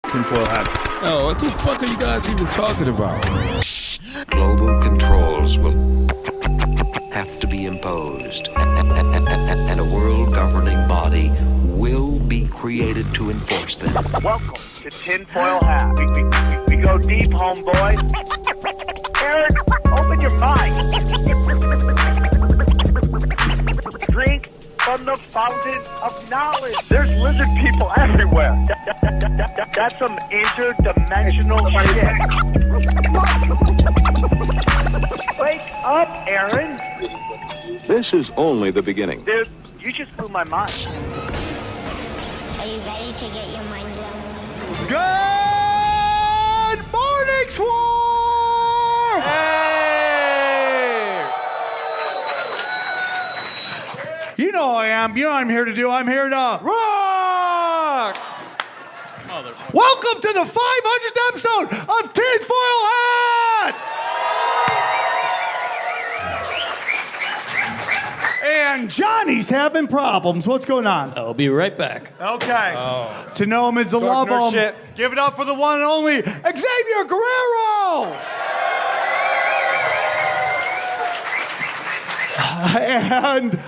tinfoil hat. Oh, what the fuck are you guys even talking about? Global controls will have to be imposed, and a world governing body will be created to enforce them. Welcome to Tinfoil Hat. We go deep, homeboy. Aaron, open your mind. Drink from the fountain of knowledge. There's lizard people everywhere. That's some interdimensional shit. Wake up, Aaron. This is only the beginning. Dude, you just blew my mind. Are you ready to get your mind blown? Good morning, Swarm! Hey! You know I am. You know what I'm here to do. I'm here to rock! Welcome to the 500th episode of Tinfoil Hat! And Johnny's having problems. What's going on? I'll be right back. Okay. To know him is to love him. shit. Give it up for the one and only Xavier Guerrero! And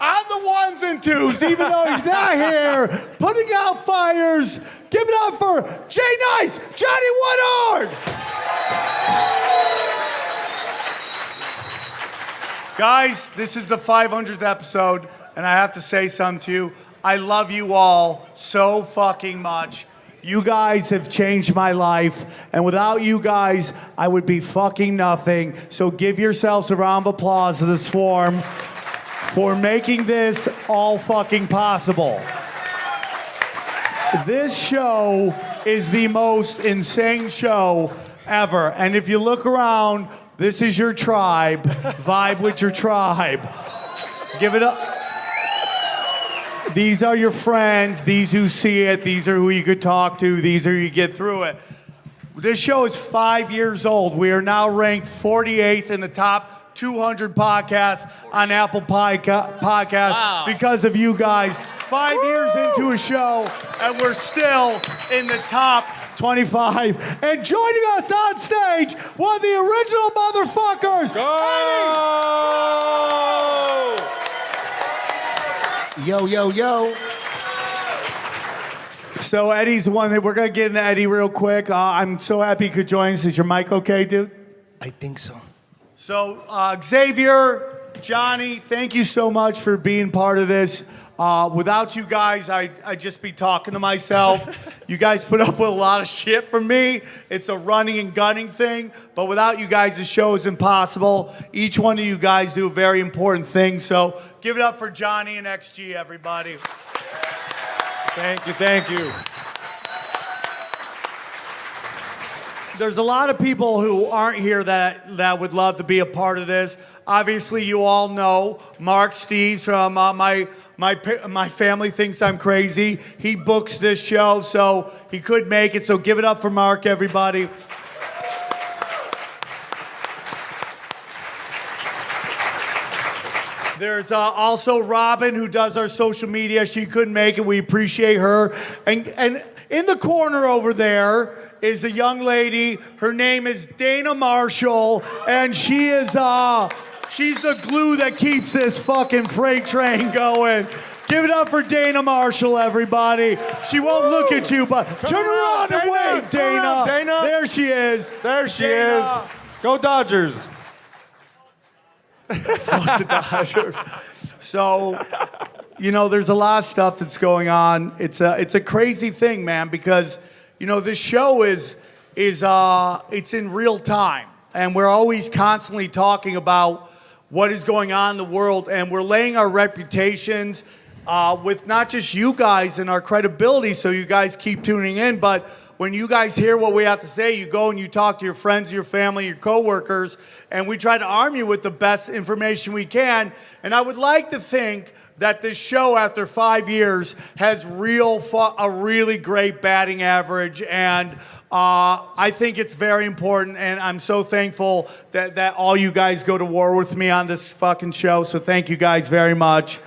on the ones and twos, even though he's not here, putting out fires, give it up for Jay Nice, Johnny Woodard! Guys, this is the 500th episode, and I have to say something to you. I love you all so fucking much. You guys have changed my life, and without you guys, I would be fucking nothing. So give yourselves a round of applause to the Swarm for making this all fucking possible. This show is the most insane show ever, and if you look around, this is your tribe. Vibe with your tribe. Give it up. These are your friends. These who see it. These are who you could talk to. These are who you get through it. This show is 5 years old. We are now ranked 48th in the top 200 podcasts on Apple Podcasts because of you guys. 5 years into a show, and we're still in the top 25. And joining us on stage, one of the original motherfuckers, Eddie! Yo, yo, yo. So Eddie's the one that we're gonna get into Eddie real quick. I'm so happy you could join us. Is your mic okay, dude? I think so. So Xavier, Johnny, thank you so much for being part of this. Without you guys, I'd just be talking to myself. You guys put up with a lot of shit from me. It's a running and gunning thing. But without you guys, the show is impossible. Each one of you guys do a very important thing. So give it up for Johnny and XG, everybody. Thank you, thank you. There's a lot of people who aren't here that would love to be a part of this. Obviously, you all know Mark Steves from my family thinks I'm crazy. He books this show, so he could make it. So give it up for Mark, everybody. There's also Robin, who does our social media. She couldn't make it. We appreciate her. And in the corner over there is a young lady. Her name is Dana Marshall, and she is she's the glue that keeps this fucking freight train going. Give it up for Dana Marshall, everybody. She won't look at you, but turn around and wave, Dana. Dana. There she is. There she is. Go Dodgers. Fuck the Dodgers. So, you know, there's a lot of stuff that's going on. It's a crazy thing, man, because, you know, this show is it's in real time, and we're always constantly talking about what is going on in the world, and we're laying our reputations with not just you guys and our credibility, so you guys keep tuning in, but when you guys hear what we have to say, you go and you talk to your friends, your family, your coworkers, and we try to arm you with the best information we can. And I would like to think that this show, after 5 years, has a really great batting average, and I think it's very important, and I'm so thankful that all you guys go to war with me on this fucking show, so thank you guys very much.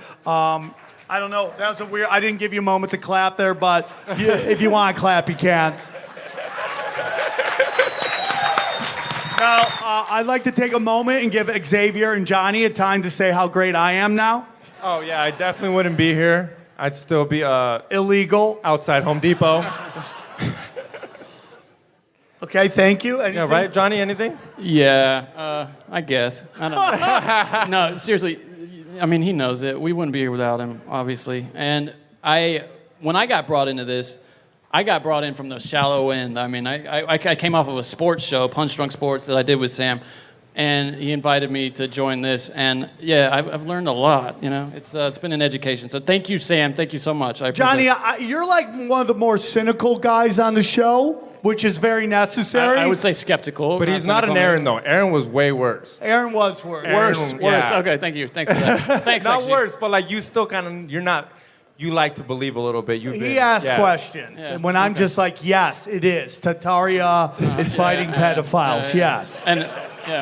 I don't know, that was a weird, I didn't give you a moment to clap there, but if you want to clap, you can. Now, I'd like to take a moment and give Xavier and Johnny a time to say how great I am now. Oh, yeah, I definitely wouldn't be here. I'd still be Illegal. outside Home Depot. Okay, thank you. Anything? Yeah, right, Johnny, anything? Yeah, I guess. I don't know. No, seriously. I mean, he knows it. We wouldn't be here without him, obviously. And when I got brought into this, I got brought in from the shallow end. I mean, I came off of a sports show, Punch Drunk Sports, that I did with Sam, and he invited me to join this. And yeah, I've learned a lot. You know, it's been an education. So thank you, Sam. Thank you so much. I appreciate Johnny, you're like one of the more cynical guys on the show, which is very necessary. I would say skeptical. But he's not an Aaron, though. Aaron was way worse. Aaron was worse. Worse. Yeah. Okay, thank you. Thanks for that. Thanks. Not actually. worse, but like you still kind of, you're not, you like to believe a little bit. He asks questions. Yeah. And when I'm just like, yes, it is. Tataria is fighting pedophiles. Yes. And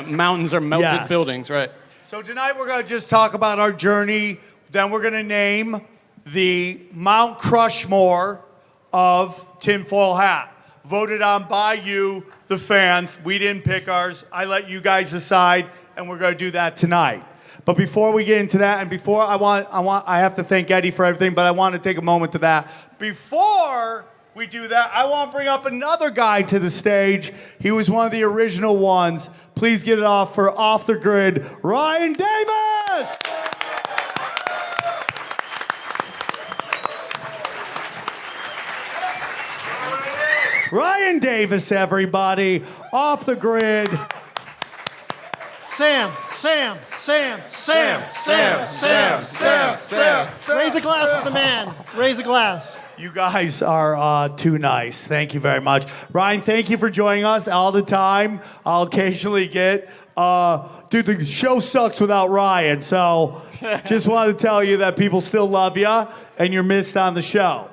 mountains are melted Yes. buildings, right? So tonight we're going to just talk about our journey. Then we're going to name the Mount Crushmore of Tinfoil Hat. Voted on by you, the fans. We didn't pick ours. I let you guys decide, and we're going to do that tonight. But before we get into that, and before I have to thank Eddie for everything, but I want to take a moment to that. Before we do that, I want to bring up another guy to the stage. He was one of the original ones. Please get it off for Off the Grid, Ryan Davis! Ryan Davis, everybody, Off the Grid. Sam. Raise a glass to the man. Raise a glass. You guys are too nice. Thank you very much. Ryan, thank you for joining us all the time. I'll occasionally get, dude, the show sucks without Ryan. So just wanted to tell you that people still love you and you're missed on the show.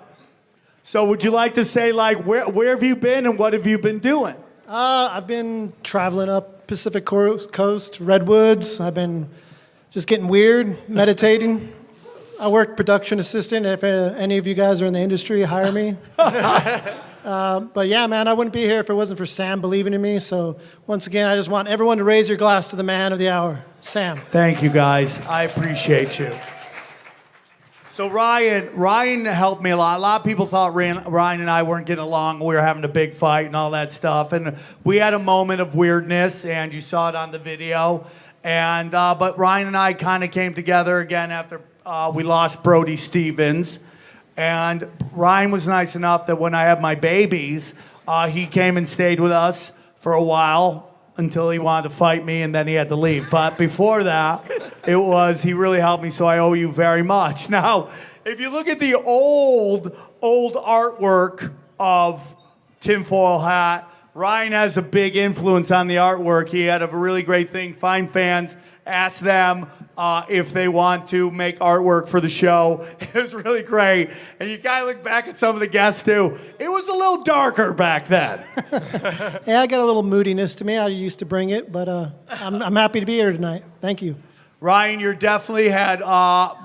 So would you like to say, like, where have you been and what have you been doing? I've been traveling up Pacific Coast, Redwoods. I've been just getting weird, meditating. I work production assistant. If any of you guys are in the industry, hire me. But yeah, man, I wouldn't be here if it wasn't for Sam believing in me. So once again, I just want everyone to raise your glass to the man of the hour, Sam. Thank you, guys. I appreciate you. So Ryan helped me a lot. A lot of people thought Ryan and I weren't getting along. We were having a big fight and all that stuff. And we had a moment of weirdness, and you saw it on the video. And but Ryan and I kind of came together again after we lost Brody Stevens. And Ryan was nice enough that when I had my babies, he came and stayed with us for a while until he wanted to fight me, and then he had to leave. But before that, he really helped me, so I owe you very much. Now, if you look at the old artwork of Tinfoil Hat, Ryan has a big influence on the artwork. He had a really great thing. Find fans, ask them if they want to make artwork for the show. It was really great. And you kind of look back at some of the guests, too. It was a little darker back then. Yeah, I got a little moodiness to me. I used to bring it, but I'm happy to be here tonight. Thank you. Ryan, you definitely had,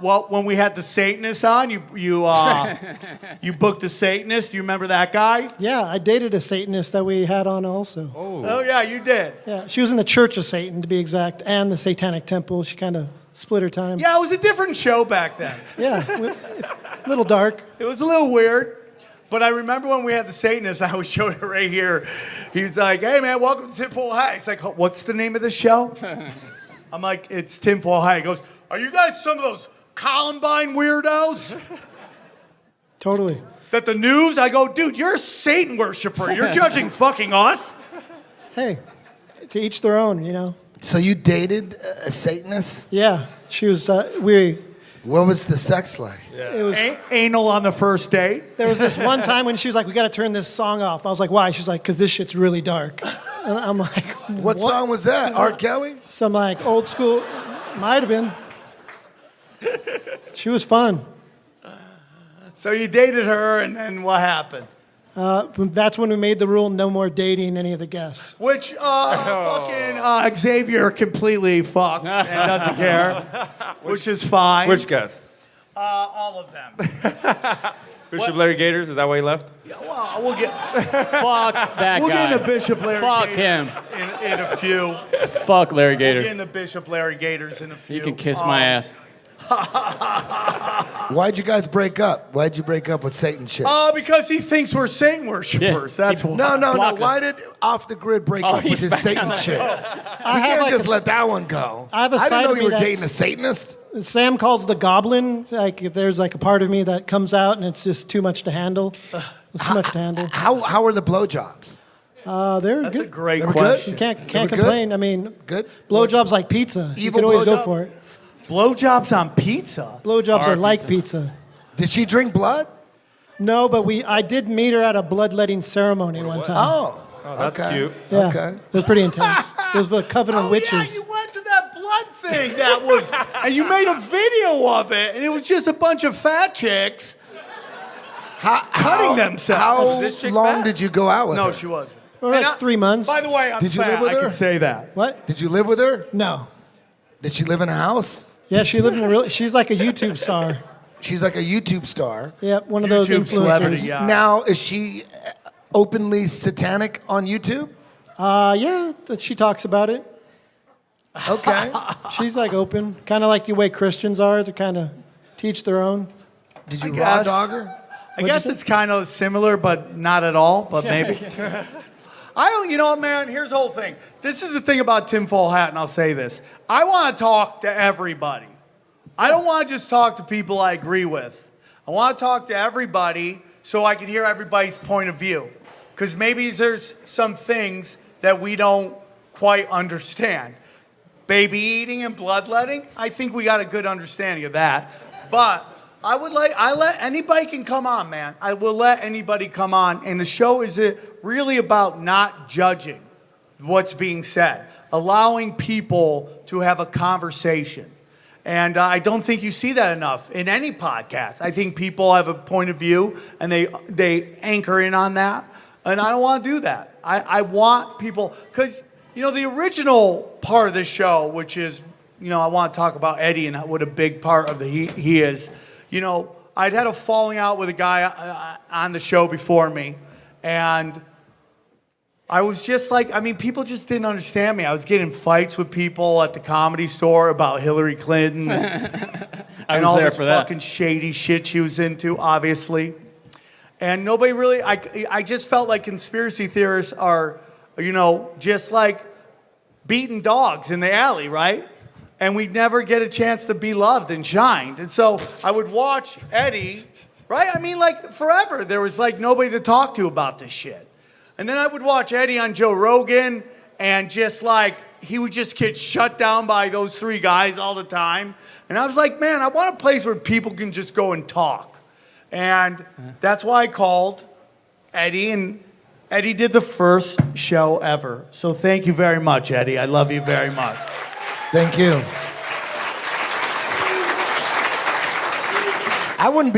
when we had the Satanist on, you booked a Satanist. Do you remember that guy? Yeah, I dated a Satanist that we had on also. Oh yeah, you did. Yeah, she was in the Church of Satan, to be exact, and the Satanic Temple. She kind of split her time. Yeah, it was a different show back then. Yeah, a little dark. It was a little weird. But I remember when we had the Satanist, I always showed it right here. He's like, hey man, welcome to Tinfoil Hat. He's like, what's the name of the show? I'm like, it's Tinfoil Hat. He goes, are you guys some of those Columbine weirdos? Totally. That the news? I go, dude, you're a Satan worshiper. You're judging fucking us? Hey, to each their own, you know. So you dated a Satanist? Yeah, she was, What was the sex like? it was, Anal on the first date. there was this one time when she was like, we got to turn this song off. I was like, why? She's like, because this shit's really dark. And I'm like, What song was that? R. Kelly? Some like old school, might have been. She was fun. So you dated her, and then what happened? That's when we made the rule, no more dating any of the guests. Which fucking Xavier completely fucks and doesn't care, which is fine. Which guest? All of them. Bishop Larry Gators, is that why he left? Yeah, well, we'll get Fuck that we'll guy. get into Bishop Larry Fuck Gators him. in a few. Fuck Larry We'll Gators. get into Bishop Larry Gators in a few. You can kiss my ass. Why'd you guys break up? Why'd you break up with Satan shit? Because he thinks we're Satan worshipers. Yeah, That's he- why. no. block us. Why did Off the Grid break Oh, up with he's his back Satan on chick? I We have can't like just a- let that one go. I have a didn't side know of you me were dating a that's- Satanist. Sam calls the goblin. Like there's like a part of me that comes out and it's just too much to handle. It's too much to handle. How are the blowjobs? They're That's a good. great They were question. You can't They were good? complain. I mean, Good? blowjobs like pizza. You Evil can always go blowjob? for it. Blowjobs on pizza. Blowjobs Our are like pizza. Did she drink blood? No, but I did meet her at a bloodletting ceremony one time. Oh. Oh, that's okay. cute. Yeah, Okay. it was pretty intense. It was the Covenant Oh Witches. yeah, you went to that blood thing. That was, and you made a video of it, and it was just a bunch of fat chicks cutting themselves. How this chick long fat? did you go out with No, her? she wasn't. For like And 3 months. By the way, I'm Did you fat. live with I her? can say that. What? Did you live with her? No. Did she live in a house? Yeah, she lived in a real. She's like a YouTube star. She's like a YouTube star. Yeah, one of those YouTube influencers. celebrity, yeah. Now, is she openly satanic on YouTube? Yeah, that she talks about it. Okay. She's like open, kind of like the way Christians are. They kind of teach their own. Did you I raw guess. dog her? I guess it's kind of similar, but not at all. But maybe. I don't. You know what, man? Here's the whole thing. This is the thing about tinfoil hat, and I'll say this. I want to talk to everybody. I don't want to just talk to people I agree with. I want to talk to everybody so I can hear everybody's point of view. Because maybe there's some things that we don't quite understand. Baby eating and bloodletting, I think we got a good understanding of that. But anybody can come on, man. I will let anybody come on. And the show is really about not judging what's being said, allowing people to have a conversation. And I don't think you see that enough in any podcast. I think people have a point of view and they anchor in on that. And I don't want to do that. I want people, because, the original part of this show, which is, I want to talk about Eddie and what a big part of he is. I'd had a falling out with a guy on the show before me. And I was just like, people just didn't understand me. I was getting fights with people at the Comedy Store about Hillary Clinton and all there this for that. fucking shady shit she was into, obviously. And nobody really, I just felt like conspiracy theorists are, just like beating dogs in the alley, right? And we'd never get a chance to be loved and shined. And so I would watch Eddie, right? Forever. There was nobody to talk to about this shit. And then I would watch Eddie on Joe Rogan, and he would just get shut down by those three guys all the time. And I was like, man, I want a place where people can just go and talk. And that's why I called Eddie, and Eddie did the first show ever. So thank you very much, Eddie. I love you very much. Thank you. I wouldn't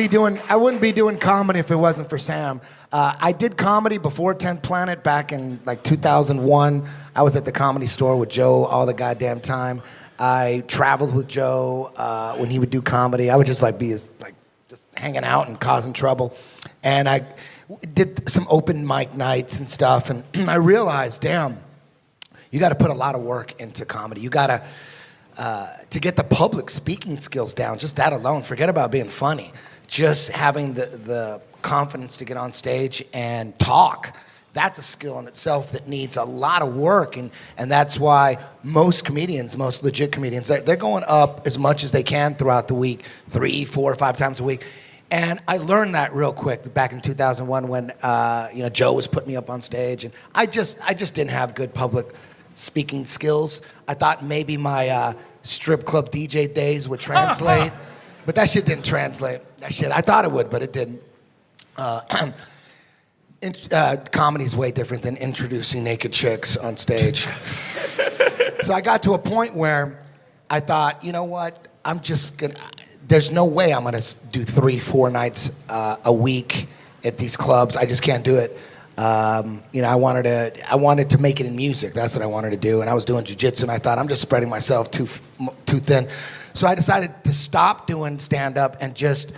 be doing comedy if it wasn't for Sam. I did comedy before 10th Planet back in 2001. I was at the Comedy Store with Joe all the goddamn time. I traveled with Joe when he would do comedy. I would just be just hanging out and causing trouble. And I did some open mic nights and stuff. And I realized, damn, you got to put a lot of work into comedy. You got to get the public speaking skills down, just that alone. Forget about being funny. Just having the confidence to get on stage and talk. That's a skill in itself that needs a lot of work. And that's why most comedians, most legit comedians, they're going up as much as they can throughout the week, 3, 4, 5 times a week. And I learned that real quick back in 2001 when Joe was putting me up on stage, and I just didn't have good public speaking skills. I thought maybe my strip club DJ days would translate, but that shit didn't translate. I thought it would, but it didn't. Comedy's way different than introducing naked chicks on stage. So I got to a point where I thought, you know what? There's no way I'm gonna do 3, 4 nights a week at these clubs. I just can't do it. I wanted to make it in music. That's what I wanted to do. And I was doing jiu-jitsu, and I thought, I'm just spreading myself too thin. So I decided to stop doing stand-up and just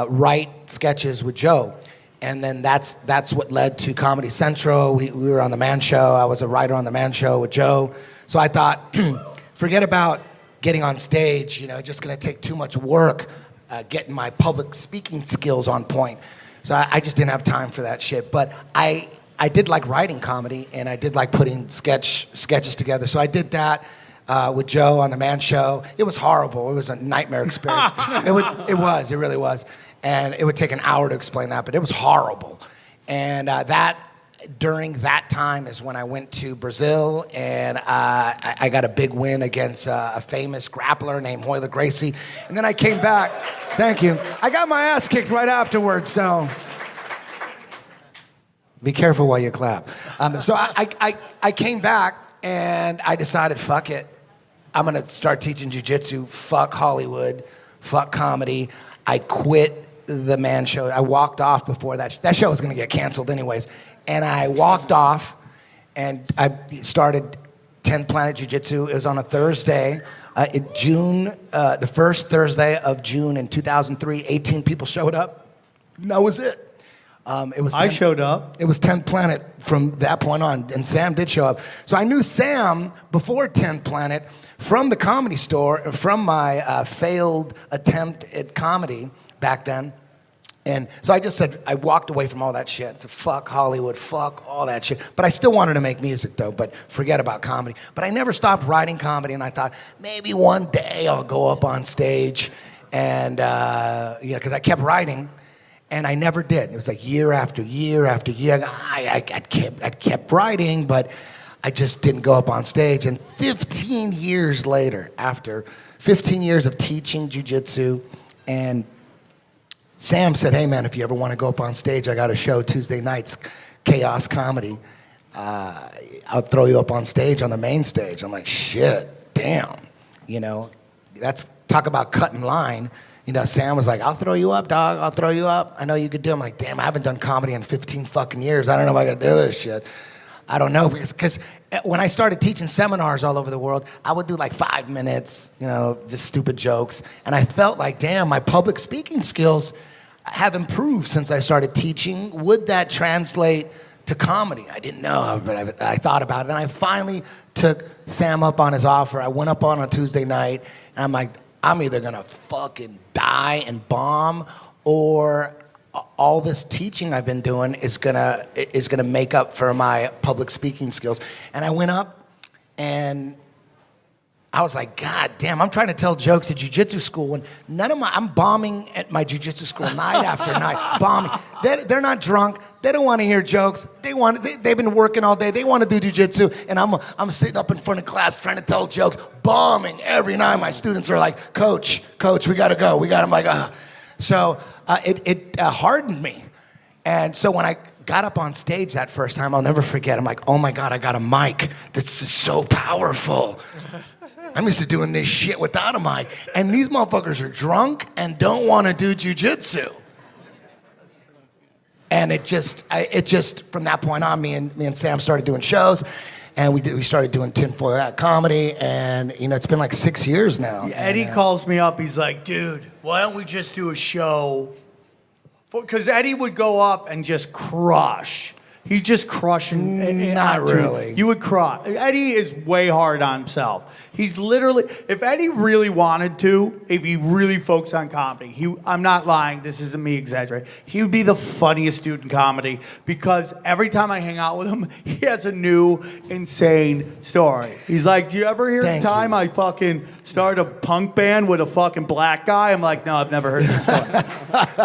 write sketches with Joe. And then that's what led to Comedy Central. We were on The Man Show. I was a writer on The Man Show with Joe. So I thought, forget about getting on stage, just gonna take too much work getting my public speaking skills on point. So I just didn't have time for that shit. But I did like writing comedy, and I did like putting sketches together. So I did that with Joe on The Man Show. It was horrible. It was a nightmare experience. It really was. And it would take an hour to explain that, but it was horrible. And during that time is when I went to Brazil, and I got a big win against a famous grappler named Royler Gracie. And then I came back. Thank you. I got my ass kicked right afterwards, so be careful while you clap. So I came back, and I decided, fuck it. I'm gonna start teaching jiu-jitsu. Fuck Hollywood. Fuck comedy. I quit The Man Show. I walked off before that. That show was gonna get canceled anyways. And I walked off, and I started 10th Planet Jiu-Jitsu. It was on a Thursday, in June, the first Thursday of June in 2003. 18 people showed up. And that was it. I showed up. It was 10th Planet from that point on, and Sam did show up. So I knew Sam before 10th Planet from the Comedy Store, from my failed attempt at comedy back then. And so I just said, I walked away from all that shit. I said, fuck Hollywood, fuck all that shit. But I still wanted to make music, though, but forget about comedy. But I never stopped writing comedy, and I thought, maybe one day I'll go up on stage, and, because I kept writing, and I never did. It was like year after year after year. I kept writing, but I just didn't go up on stage. And 15 years later, after 15 years of teaching jiu-jitsu, and Sam said, hey man, if you ever want to go up on stage, I got a show Tuesday nights, Chaos Comedy. I'll throw you up on stage on the main stage. I'm like, shit, damn. That's talk about cutting line. Sam was like, I'll throw you up, dog. I'll throw you up. I know you could do it. I'm like, damn, I haven't done comedy in 15 fucking years. I don't know if I can do this shit. I don't know, because when I started teaching seminars all over the world, I would do like 5 minutes, just stupid jokes. And I felt like, damn, my public speaking skills have improved since I started teaching. Would that translate to comedy? I didn't know, but I thought about it. And I finally took Sam up on his offer. I went up on a Tuesday night, and I'm like, I'm either gonna fucking die and bomb, or all this teaching I've been doing is gonna make up for my public speaking skills. And I went up, and I was like, God damn, I'm trying to tell jokes at jiu-jitsu school, and I'm bombing at my jiu-jitsu school night after night, bombing. They're not drunk. They don't want to hear jokes. They've been working all day. They want to do jiu-jitsu, and I'm sitting up in front of class trying to tell jokes, bombing every night. My students are like, Coach, we got to go. I'm like, So it hardened me. And so when I got up on stage that first time, I'll never forget. I'm like, oh my God, I got a mic. This is so powerful. I'm used to doing this shit without a mic. And these motherfuckers are drunk and don't want to do jiu-jitsu. And it just, from that point on, me and Sam started doing shows. And we started doing tinfoil hat comedy. And, it's been like 6 years now. Yeah, Eddie calls me up. He's like, dude, why don't we just do a show? Because Eddie would go up and just crush. He's just crushing. Not really. You would crush. Eddie is way hard on himself. He's literally, if Eddie really wanted to, if he really focused on comedy, I'm not lying, this isn't me exaggerating, he would be the funniest dude in comedy, because every time I hang out with him, he has a new insane story. He's like, do you ever hear the time I fucking started a punk band with a fucking black guy? I'm like, no, I've never heard this story.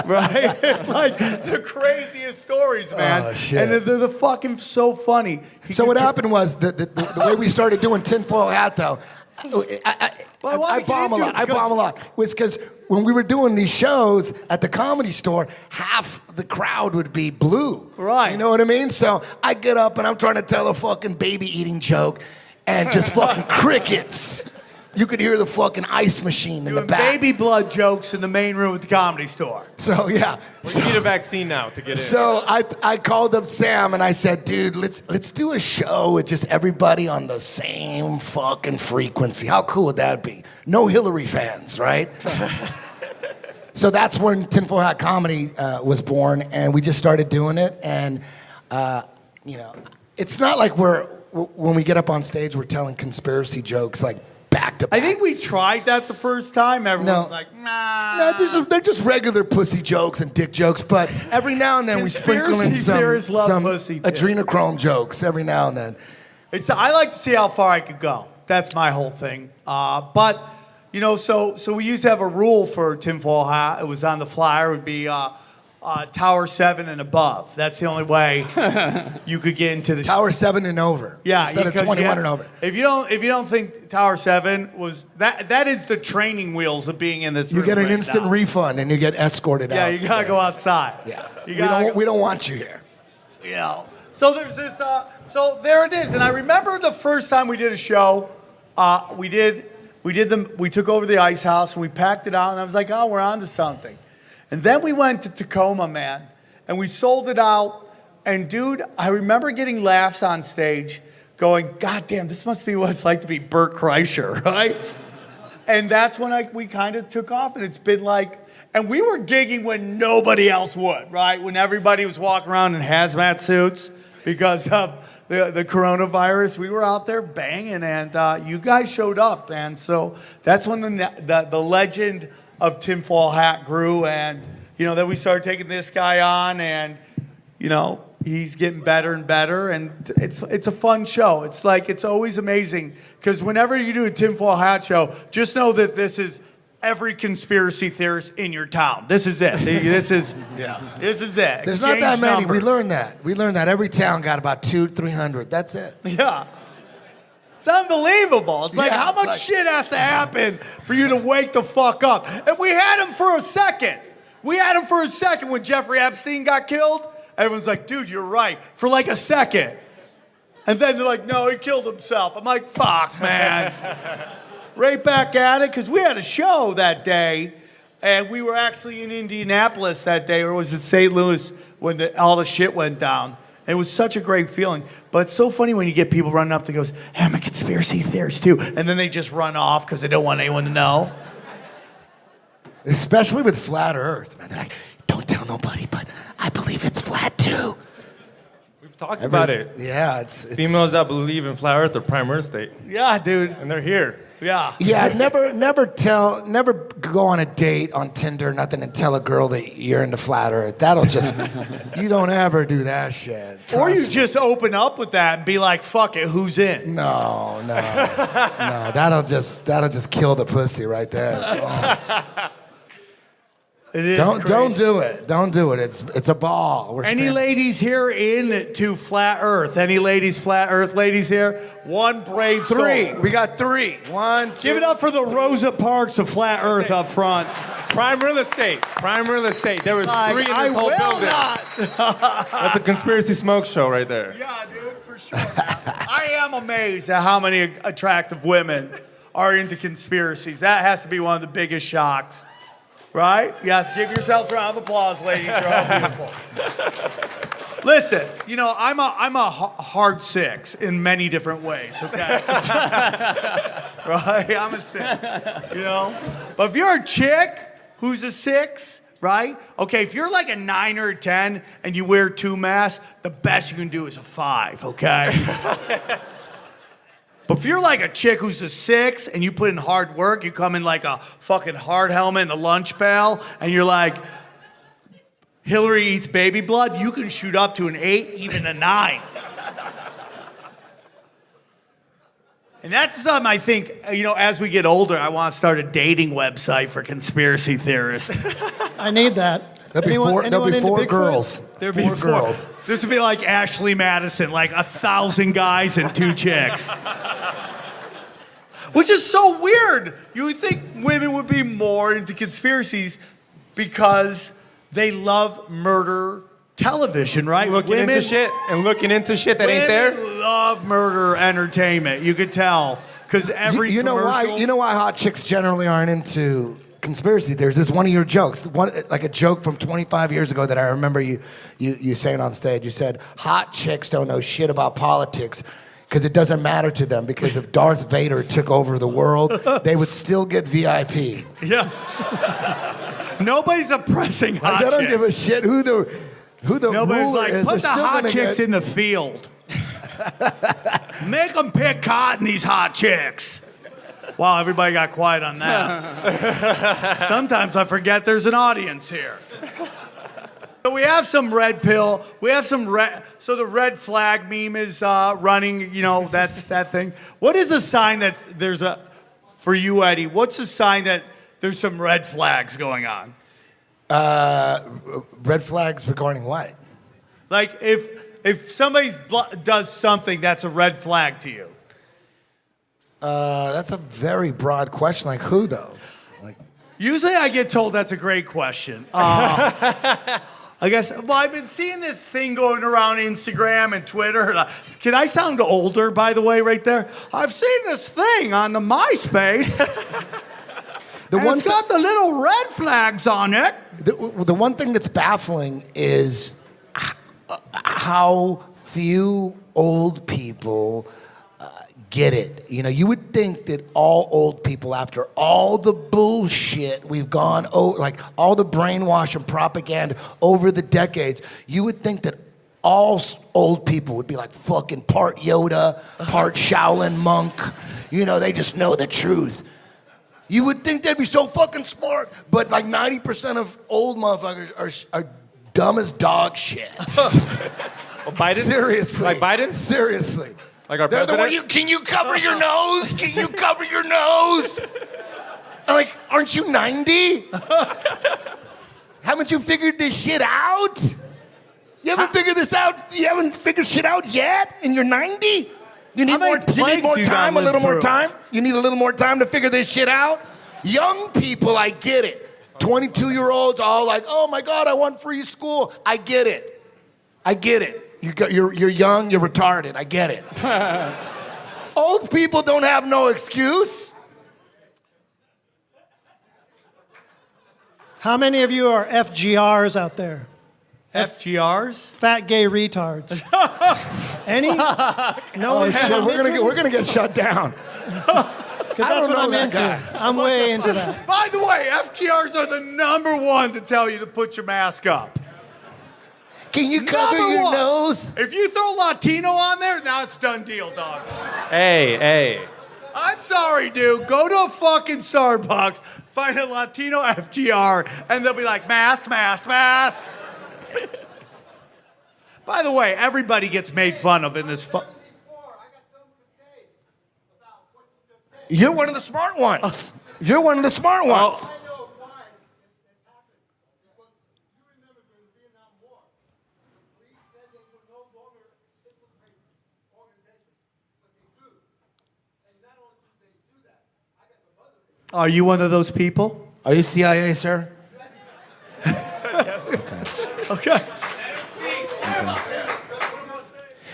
Right? It's like the craziest stories, man. Oh, shit. And they're the fucking so funny. So what happened was, the way we started doing tinfoil hat, though, I bomb a lot. It was because when we were doing these shows at the Comedy Store, half the crowd would be blue. Right. You know what I mean? So I get up and I'm trying to tell a fucking baby eating joke, and just fucking crickets. You could hear the fucking ice machine in the back. Baby blood jokes in the main room at the Comedy Store. So yeah. You need a vaccine now to get in. So I called up Sam and I said, dude, let's do a show with just everybody on the same fucking frequency. How cool would that be? No Hillary fans, right? So that's when Tinfoil Hat Comedy was born, and we just started doing it. And you know, it's not like when we get up on stage, we're telling conspiracy jokes like back to back. I think we tried that the first time. Everyone's like, nah. No, they're just regular pussy jokes and dick jokes, but every now and then we sprinkle in some adrenochrome jokes every now and then. I like to see how far I could go. That's my whole thing. But, you know, so we used to have a rule for Tinfoil Hat. It was on the flyer. It would be Tower 7 and above. That's the only way you could get into the Tower 7 and over. Yeah, instead of 21 and over. If you don't think Tower 7 was that is the training wheels of being in this room. You get an right instant now. refund and you get escorted out. Yeah, you gotta go outside. Yeah, we don't want you here. You know. So there's this. So there it is. And I remember the first time we did a show. We took over the Ice House and we packed it out, and I was like, oh, we're on to something. And then we went to Tacoma, man, and we sold it out. And dude, I remember getting laughs on stage, going, God damn, this must be what it's like to be Bert Kreischer, right? And that's when we kind of took off, and it's been like, and we were gigging when nobody else would, right? When everybody was walking around in hazmat suits because of the coronavirus, we were out there banging, and you guys showed up, and so that's when the legend of Tinfoil Hat grew, and you know, then we started taking this guy on, and you know, he's getting better and better, and it's a fun show. It's like, it's always amazing, because whenever you do a Tinfoil Hat show, just know that this is every conspiracy theorist in your town. This is it. This is This is it. There's not that many. Numbers. We learned that every town got about 200-300. That's it. Yeah. It's unbelievable. It's like, how much shit has to happen for you to wake the fuck up? And we had him for a second. When Jeffrey Epstein got killed. Everyone's like, dude, you're right. For like a second. And then they're like, no, he killed himself. I'm like, fuck, man. Right back at it, because we had a show that day, and we were actually in Indianapolis that day, or was it St. Louis, when all the shit went down. It was such a great feeling. But it's so funny when you get people running up that goes, hey, I'm a conspiracy theorist too. And then they just run off because they don't want anyone to know. Especially with flat Earth, man. They're like, don't tell nobody, but I believe it's flat too. We've talked about it. Yeah, it's Females that believe in flat Earth are prime real estate. Yeah, dude. And they're here. Yeah. Yeah, never go on a date on Tinder, nothing, and tell a girl that you're into flat Earth. That'll just, you don't ever do that shit. Or you just open up with that and be like, fuck it, who's in? No. That'll just kill the pussy right there. Oh. It is Don't do it. Don't do it. It's a ball. Any ladies here into flat Earth? Any ladies, flat Earth ladies here? One brave soul. 3. We got 3. 1, 2. Give it up for the Rosa Parks of flat Earth up front. Prime real estate. Prime real estate. There was 3 in this whole building. That's a conspiracy smoke show right there. Yeah, dude, for sure. I am amazed at how many attractive women are into conspiracies. That has to be one of the biggest shocks. Right? Yes, give yourselves a round of applause, ladies. You're all beautiful. Listen, you know, I'm a hard 6 in many different ways, okay? Right? I'm a 6, you know? But if you're a chick who's a 6, right? Okay, if you're like a 9 or a 10 and you wear 2 masks, the best you can do is a 5, okay? But if you're like a chick who's a 6 and you put in hard work, you come in like a fucking hard helmet and a lunch pail, and you're like, Hillary eats baby blood, you can shoot up to an 8, even a 9. And that's something I think, you know, as we get older, I want to start a dating website for conspiracy theorists. I need that. There'll be 4 girls. There'll be 4 girls. This would be like Ashley Madison, like 1,000 guys and 2 chicks. Which is so weird. You would think women would be more into conspiracies because they love murder television, right? Looking into shit that ain't there. Women love murder entertainment. You could tell because every you know why hot chicks generally aren't into conspiracy theories. This is one of your jokes, like a joke from 25 years ago that I remember you saying on stage. You said, hot chicks don't know shit about politics because it doesn't matter to them, because if Darth Vader took over the world, they would still get VIP. Yeah. Nobody's oppressing hot I don't chicks. give a shit who the Nobody's ruler like, is. put They're the still hot gonna chicks get- in the field. Make them pick cotton, these hot chicks. Wow, everybody got quiet on that. Sometimes I forget there's an audience here. So we have some red pill. We have some red. So the red flag meme is running. You know, that's that thing. What is a sign that there's a, for you, Eddie? What's a sign that there's some red flags going on? Red flags regarding what? Like if somebody does something that's a red flag to you. That's a very broad question. Like who though? Like Usually I get told that's a great question. I guess, well, I've been seeing this thing going around Instagram and Twitter. Can I sound older, by the way, right there? I've seen this thing on the MySpace. It's got the little red flags on it. the one thing that's baffling is how few old people get it. You know, you would think that all old people, after all the bullshit we've gone, like all the brainwash and propaganda over the decades, you would think that all old people would be like fucking part Yoda, part Shaolin monk. You know, they just know the truth. You would think they'd be so fucking smart, but like 90% of old motherfuckers are dumb as dog shit. Well, Biden? Seriously. Like Biden? Seriously. Like our They're the president? one can you cover your nose? Can you cover your nose? I'm like, aren't you 90? Haven't you figured this shit out? You haven't figured this out? You haven't figured shit out yet? And you're 90? You need more time, a little more time? You need a little more time to figure this shit out? Young people, I get it. 22-year-olds all like, oh my God, I want free school. I get it. I get it. You're young, you're retarded. I get it. Old people don't have no excuse. How many of you are FGRs out there? FGRs? Fat gay retards. Any? No one. Shit, we're gonna get shut down. Because that's what I'm into. I'm way into that. By the way, FGRs are the number one to tell you to put your mask up. Can you cover your nose? If you throw Latino on there, now it's done deal, dog. Hey. I'm sorry, dude. Go to a fucking Starbucks, find a Latino FGR, and they'll be like, mask, mask, mask. By the way, everybody gets made fun of in this. You're one of the smart ones. You're one of the smart ones. Are you one of those people? Are you CIA, sir? Okay.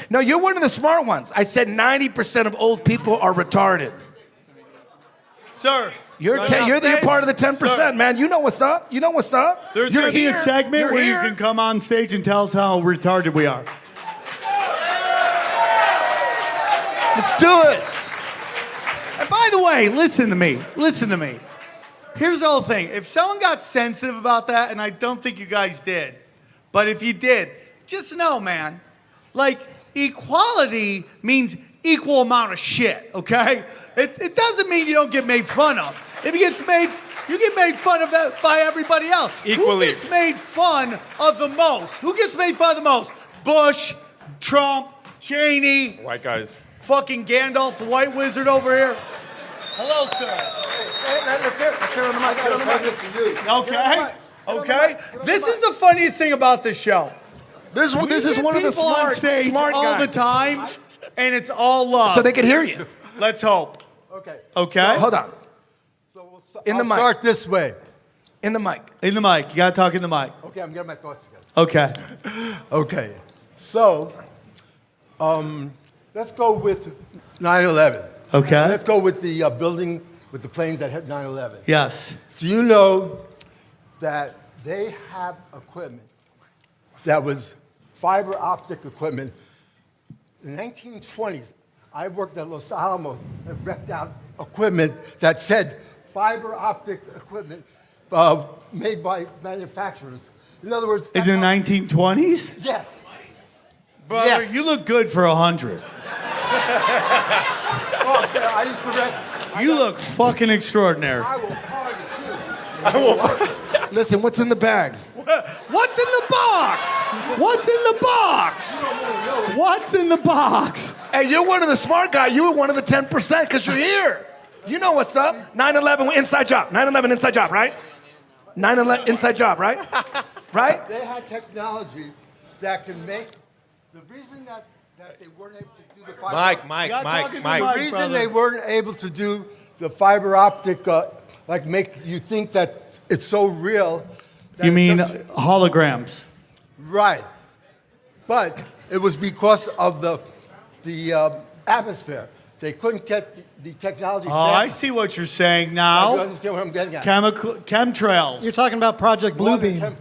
No, you're one of the smart ones. I said 90% of old people are retarded. Sir. You're part of the 10%, Sir. Man. You know what's up. You know what's up. There's going to be a segment where you can come on stage and tell us how retarded we are. Let's do it. And by the way, listen to me. Listen to me. Here's the whole thing. If someone got sensitive about that, and I don't think you guys did, but if you did, just know, man, like, equality means equal amount of shit, okay? It doesn't mean you don't get made fun of. If you get made fun of by everybody else. Equally. Who gets made fun of the most? Who gets made fun of the most? Bush, Trump, Cheney, White guys. fucking Gandalf, the white wizard over here. Hello, sir. Okay. Okay. This is the funniest thing about this show. This is one of the People on stage smart all guys. the time, and it's all love. So they can hear you. Let's hope. Okay. Okay. Hold on. In the I'll mic. start this way. In the mic. In the mic. You gotta talk in the mic. Okay, I'm getting my thoughts together. Okay. Okay. So, let's go with 9/11. Okay. Let's go with the building with the planes that hit 9/11. Yes. Do you know that they have equipment that was fiber optic equipment? In the 1920s, I worked at Los Alamos and wrecked out equipment that said fiber optic equipment made by manufacturers. In other words, In the 1920s? yes. Brother, Yes. you look good for 100. Oh, I'm saying, I used to rent. You look fucking extraordinary. I will party too. Listen, what's in the bag? What's in the box? What's in the box? What's in the box? Hey, you're one of the smart guys. You were one of the 10% because you're here. You know what's up. 9/11 inside job. 9/11 inside job, right? 9/11 inside job, right? Right? They had technology that can make the reason that they weren't able to do the fiber. Mike. The reason they weren't able to do the fiber optic, like make you think that it's so real. that You it mean doesn't- holograms? Right. But it was because of the atmosphere. They couldn't get the technology. Oh, I fast. see what you're saying You now. understand what I'm getting at? Chemtrails. You're talking about Project Bluebeam.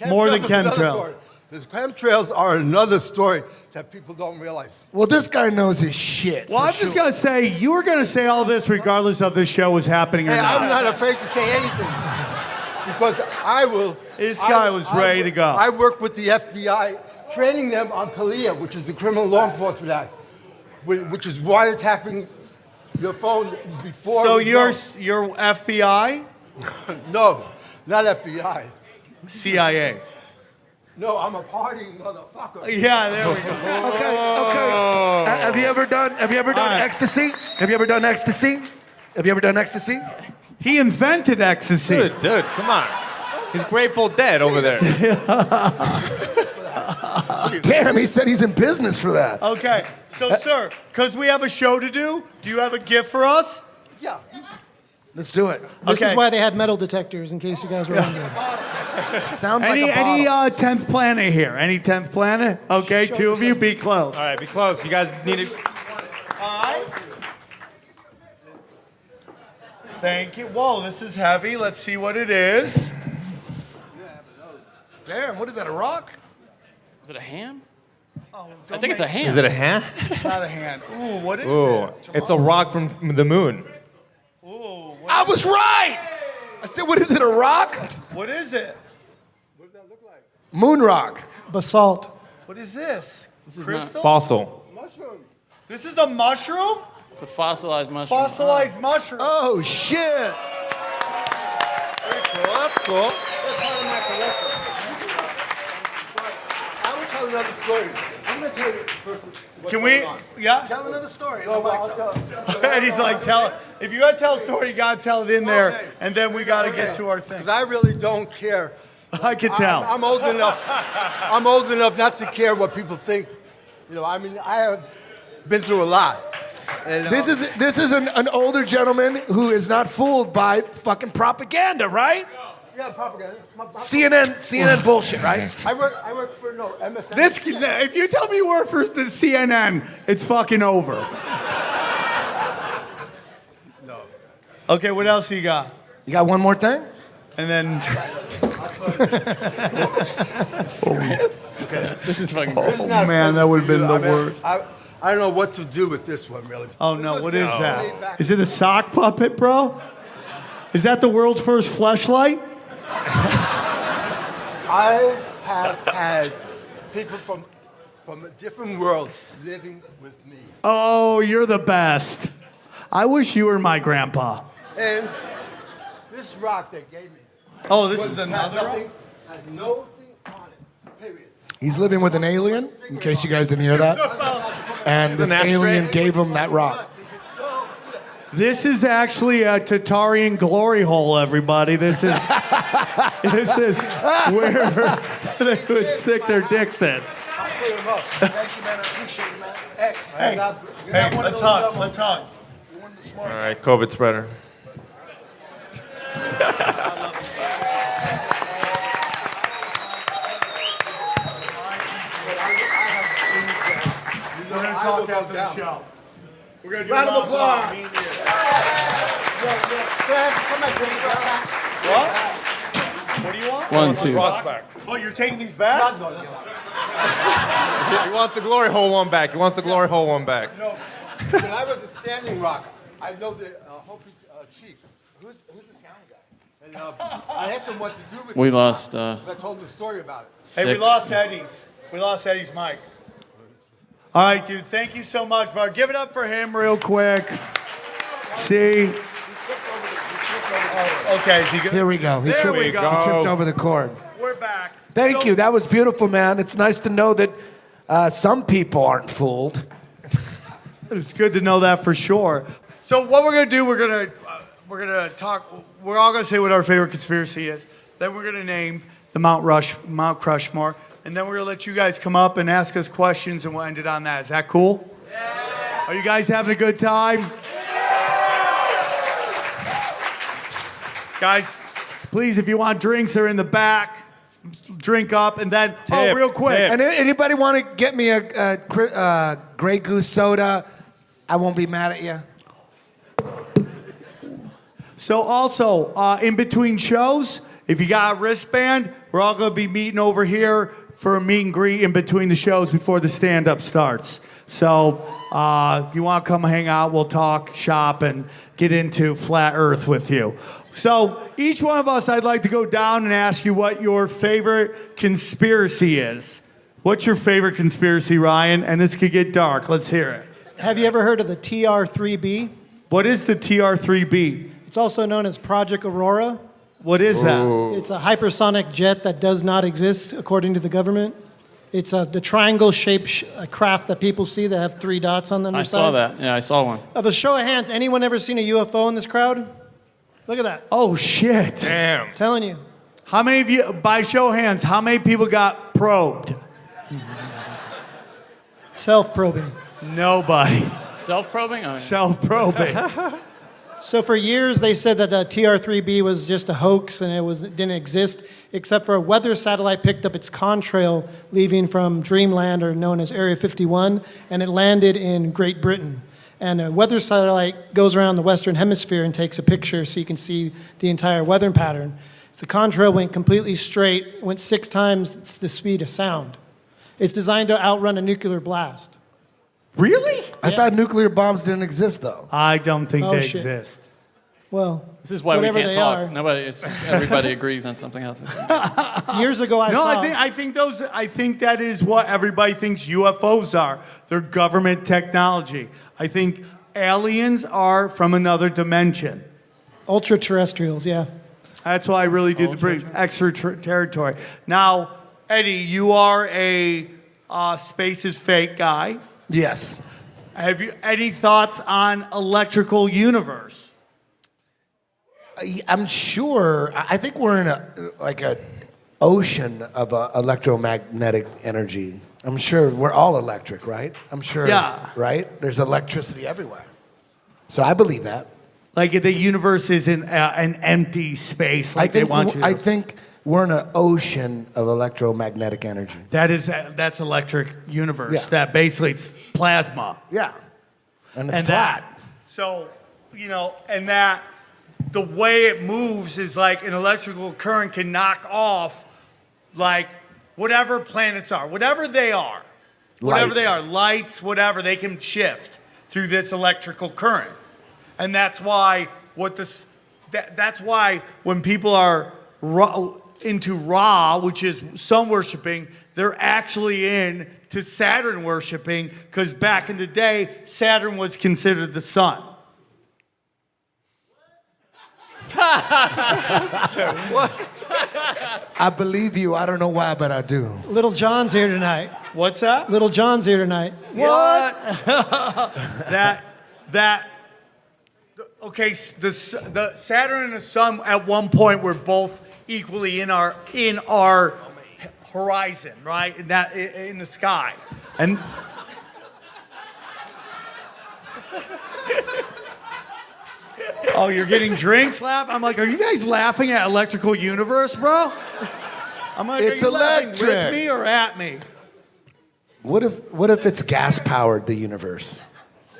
More than chemtrails is another chemtrail. story. The chemtrails are another story that people don't realize. Well, this guy knows his shit. Well, for I'm just sure. going to say, you were going to say all this regardless of this show was happening or Hey, not. I'm not afraid to say anything because I will. This guy was ready to go. I work with the FBI, training them on CALIA, which is the Criminal Law Enforcement Act, which is wiretapping your phone before. So you you're go. FBI? No, not FBI. CIA. No, I'm a party motherfucker. Yeah, there we go. Okay. Have you ever done All right. ecstasy? Have you ever done ecstasy? Have you ever done ecstasy? He invented ecstasy. Dude, come on. He's Grateful Dead over there. Damn, he said he's in business for that. Okay, so sir, because we have a show to do you have a gift for us? Yeah. Let's do it. This Okay. is why they had metal detectors, in case you guys were wondering. Sounds like Any a bottle. 10th planet here? Any 10th planet? Okay, two of you, be close. All right, be close. You guys need to. Thank you. Whoa, this is heavy. Let's see what it is. Damn, what is that, a rock? Is it a hand? Oh, I think it's a hand. Is it a hand? It's not a hand. Ooh, what is Ooh, it? it's a rock from the moon. Ooh, I was right. I said, what is it, a rock? what is it? Moon rock. Basalt. What is this? This is Crystal? Fossil. Mushroom. This is a mushroom? It's a fossilized mushroom. Fossilized mushroom. Oh, shit. Cool, that's cool. That's part of my collection. I will tell another story. I'm going to tell you first what's Can we? going on. Yeah? Tell another story. No, well, I'll tell. And he's like, if you got to tell a story, you got to tell it in there, Okay. and then we got to get to our thing. Because I really don't care. I can tell. I'm old enough. I'm old enough not to care what people think. You know, I mean, I have been through a lot. And, This is an older gentleman who is not fooled by fucking propaganda, right? yeah, propaganda. CNN bullshit, right? I work for MSN. If you tell me you work for the CNN, it's fucking over. No. Okay, what else you got? You got one more thing? And then, This is fucking This is not man, fun that would've for you. been the I mean, worst. I don't know what to do with this one, really. oh no, what is Way that? back- Is it a sock puppet, bro? Is that the world's first fleshlight? I have had people from different worlds living with me. Oh, you're the best. I wish you were my grandpa. And this rock they gave me Oh, this was, is had another nothing, had nothing on it, period. He's living with an alien, in case you guys didn't hear that. And this ashtray. alien gave him that rock. This is actually a Tatarian glory hole, everybody. This is where they would stick their dicks in. I'll put them up. Thank you, man. I appreciate it, man. Hey, Hey, let's hug. Let's hug. All right, COVID spreader. We're gonna talk after the show. We're gonna do Round of a applause. Me and you. What? What do you want? 1, 2. Rock's back. Oh, you're taking these back? No. He wants the glory hole one back. He wants the glory hole one back. No. When I was a Standing Rock, I know the Hopi chief. Who's the sound guy? And I asked him what to do with We it. lost. I told him the story about it. Hey, we Six. lost Eddie's. We lost Eddie's mic. All right, dude. Thank you so much, bro. Give it up for him real quick. See? Oh, okay, is he good? Here we go. He There tripped, we he go. tripped over the cord. We're back. Thank So- you. That was beautiful, man. It's nice to know that some people aren't fooled. It's good to know that for sure. So what we're gonna do? We're gonna talk. We're all gonna say what our favorite conspiracy is. Then we're gonna name the Mount Crushmore, and then we're gonna let you guys come up and ask us questions, and we'll end it on that. Is that cool? Yeah. Are you guys having a good time? Guys, please, if you want drinks, they're in the back. Drink up, and then real quick. tip. And anybody want to get me a Grey Goose soda? I won't be mad at you. So also, in between shows, if you got a wristband, we're all going to be meeting over here for a meet and greet in between the shows before the stand-up starts. So if you want to come hang out, we'll talk, shop, and get into Flat Earth with you. So each one of us, I'd like to go down and ask you what your favorite conspiracy is. What's your favorite conspiracy, Ryan? And this could get dark. Let's hear it. Have you ever heard of the TR-3B? What is the TR-3B? It's also known as Project Aurora. What is that? It's a hypersonic jet that does not exist according to the government. It's the triangle-shaped craft that people see that have 3 dots on them. I saw that. Yeah, I saw one. Of a show of hands, anyone ever seen a UFO in this crowd? Look at that. Oh, shit. Damn. Telling you. How many of you, by show of hands, how many people got probed? Self-probing. Nobody. Self-probing? Oh, yeah. Self-probing. So for years they said that the TR-3B was just a hoax and it didn't exist, except for a weather satellite picked up its contrail leaving from Dreamland, or known as Area 51, and it landed in Great Britain. And a weather satellite goes around the Western Hemisphere and takes a picture so you can see the entire weather pattern. The contrail went completely straight, went 6 times the speed of sound. It's designed to outrun a nuclear blast. Really? I thought nuclear bombs didn't exist, though. I don't think Oh, they shit. exist. Well, This is why we whatever can't they talk. are. Everybody agrees on something else. Years ago I No, saw... I think that is what everybody thinks UFOs are. They're government technology. I think aliens are from another dimension. Ultra-terrestrials, yeah. That's why I really do the brief. Extraterritory. Now, Eddie, you are a space is fake guy. Yes. Have you any thoughts on electrical universe? I'm sure. I think we're in a ocean of electromagnetic energy. I'm sure we're all electric, right? I'm sure. Yeah. Right? There's electricity everywhere. So I believe that. Like the universe is in an empty space. Like they want you to. I think we're in an ocean of electromagnetic energy. That's electric universe. Yeah. That basically it's plasma. Yeah. And it's And flat. that. So, and that the way it moves is like an electrical current can knock off like whatever planets are, whatever they are. Whatever they are, lights, whatever, they can shift through this electrical current. And that's why that's why when people are into Ra, which is sun worshiping, they're actually into Saturn worshiping, because back in the day, Saturn was considered the sun. I believe you. I don't know why, but I do. Little John's here tonight. What's that? Little John's here tonight. What? Okay, the Saturn and the sun at one point were both equally in our horizon, right? In the sky, and oh, you're getting drinks laugh. I'm like, are you guys laughing at electrical universe, bro? I'm like, It's are you laughing electric. with me or at me? What if it's gas powered, the universe?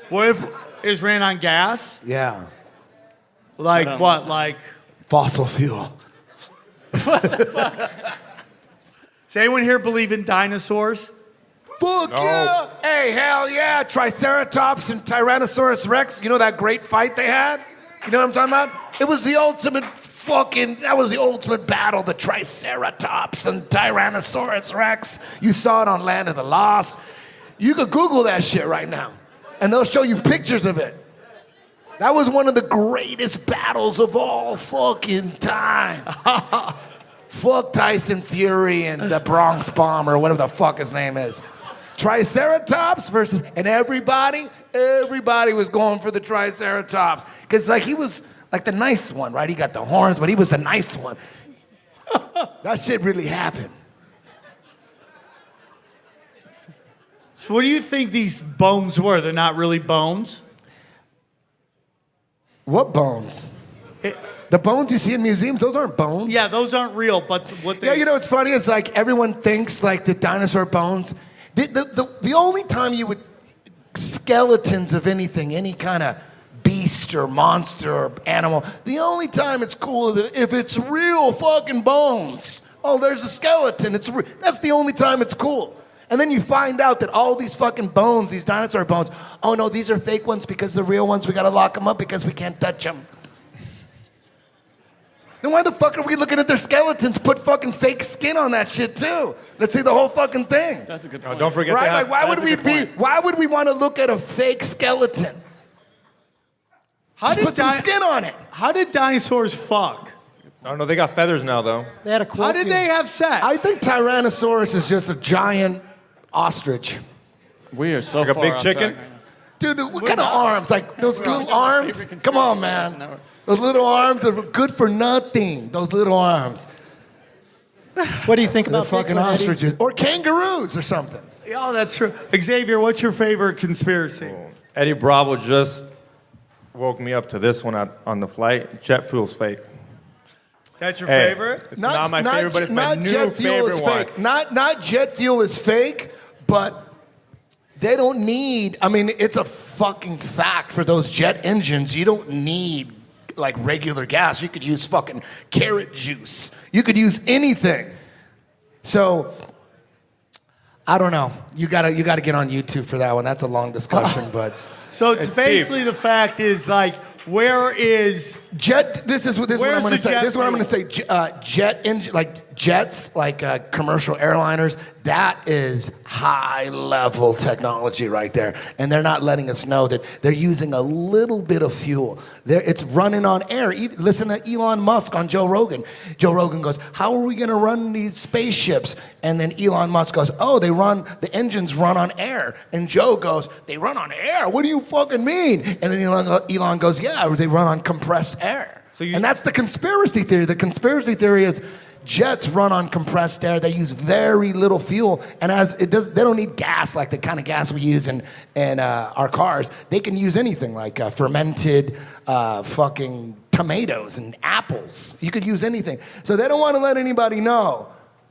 What if it's ran on gas? Yeah. Like what? Like Fossil fuel. does anyone here believe in dinosaurs? Fuck yeah! Hey, hell yeah! Triceratops and Tyrannosaurus Rex. You know that great fight they had? You know what I'm talking about? It was the ultimate that was the ultimate battle, the Triceratops and Tyrannosaurus Rex. You saw it on Land of the Lost. You could Google that shit right now, and they'll show you pictures of it. That was one of the greatest battles of all fucking time. Fuck Tyson Fury and the Bronx Bomber, or whatever the fuck his name is. Triceratops versus, and everybody was going for the Triceratops. Because like he was like the nice one, right? He got the horns, but he was the nice one. That shit really happened. So what do you think these bones were? They're not really bones? What bones? The bones you see in museums, those aren't bones. Yeah, those aren't real, but what they... Yeah, you know what's funny? It's like everyone thinks like the dinosaur bones. The only time you would... Skeletons of anything, any kind of beast or monster or animal, the only time it's cool is if it's real fucking bones. Oh, there's a skeleton. That's the only time it's cool. And then you find out that all these fucking bones, these dinosaur bones, oh no, these are fake ones because the real ones, we gotta lock them up because we can't touch them. Then why the fuck are we looking at their skeletons? Put fucking fake skin on that shit too. Let's see the whole fucking thing. That's a good point. Oh, don't forget right? that. Like, why would we want to look at a fake skeleton? Just put some skin on it. How did dinosaurs fuck? Oh no, they got feathers now though. They had a How did they have sex? I think Tyrannosaurus is just a giant ostrich. We are so Like a far big off chicken? track right now. Dude, what kind of arms? Like those little arms? Come on, man. Those little arms are good for nothing. Those little arms. What do you think They're about fucking Bigfoot, Eddie? ostriches. Or kangaroos or something. Oh, that's true. Xavier, what's your favorite conspiracy? Eddie Bravo just woke me up to this one on the flight. Jet fuel's fake. That's your Hey, favorite? It's not my favorite, but it's my new jet fuel favorite is one. fake. Not jet fuel is fake, but they don't need, I mean, it's a fucking fact for those jet engines. You don't need like regular gas. You could use fucking carrot juice. You could use anything. So, I don't know. You gotta get on YouTube for that one. That's a long discussion, but. So it's basically the fact is like, where is jet? This is what I'm Where's going to the say. jet This is what I'm going to fuel? say. Jet engine, like jets, like commercial airliners. That is high level technology right there, and they're not letting us know that they're using a little bit of fuel. It's running on air. Listen to Elon Musk on Joe Rogan. Joe Rogan goes, "How are we going to run these spaceships?" And then Elon Musk goes, "Oh, the engines run on air." And Joe goes, "They run on air? What do you fucking mean?" And then Elon goes, "Yeah, they run on compressed air." And that's the conspiracy theory. The conspiracy theory is jets run on compressed air. They use very little fuel, and they don't need gas like the kind of gas we use in our cars. They can use anything like fermented fucking tomatoes and apples. You could use anything. So they don't want to let anybody know.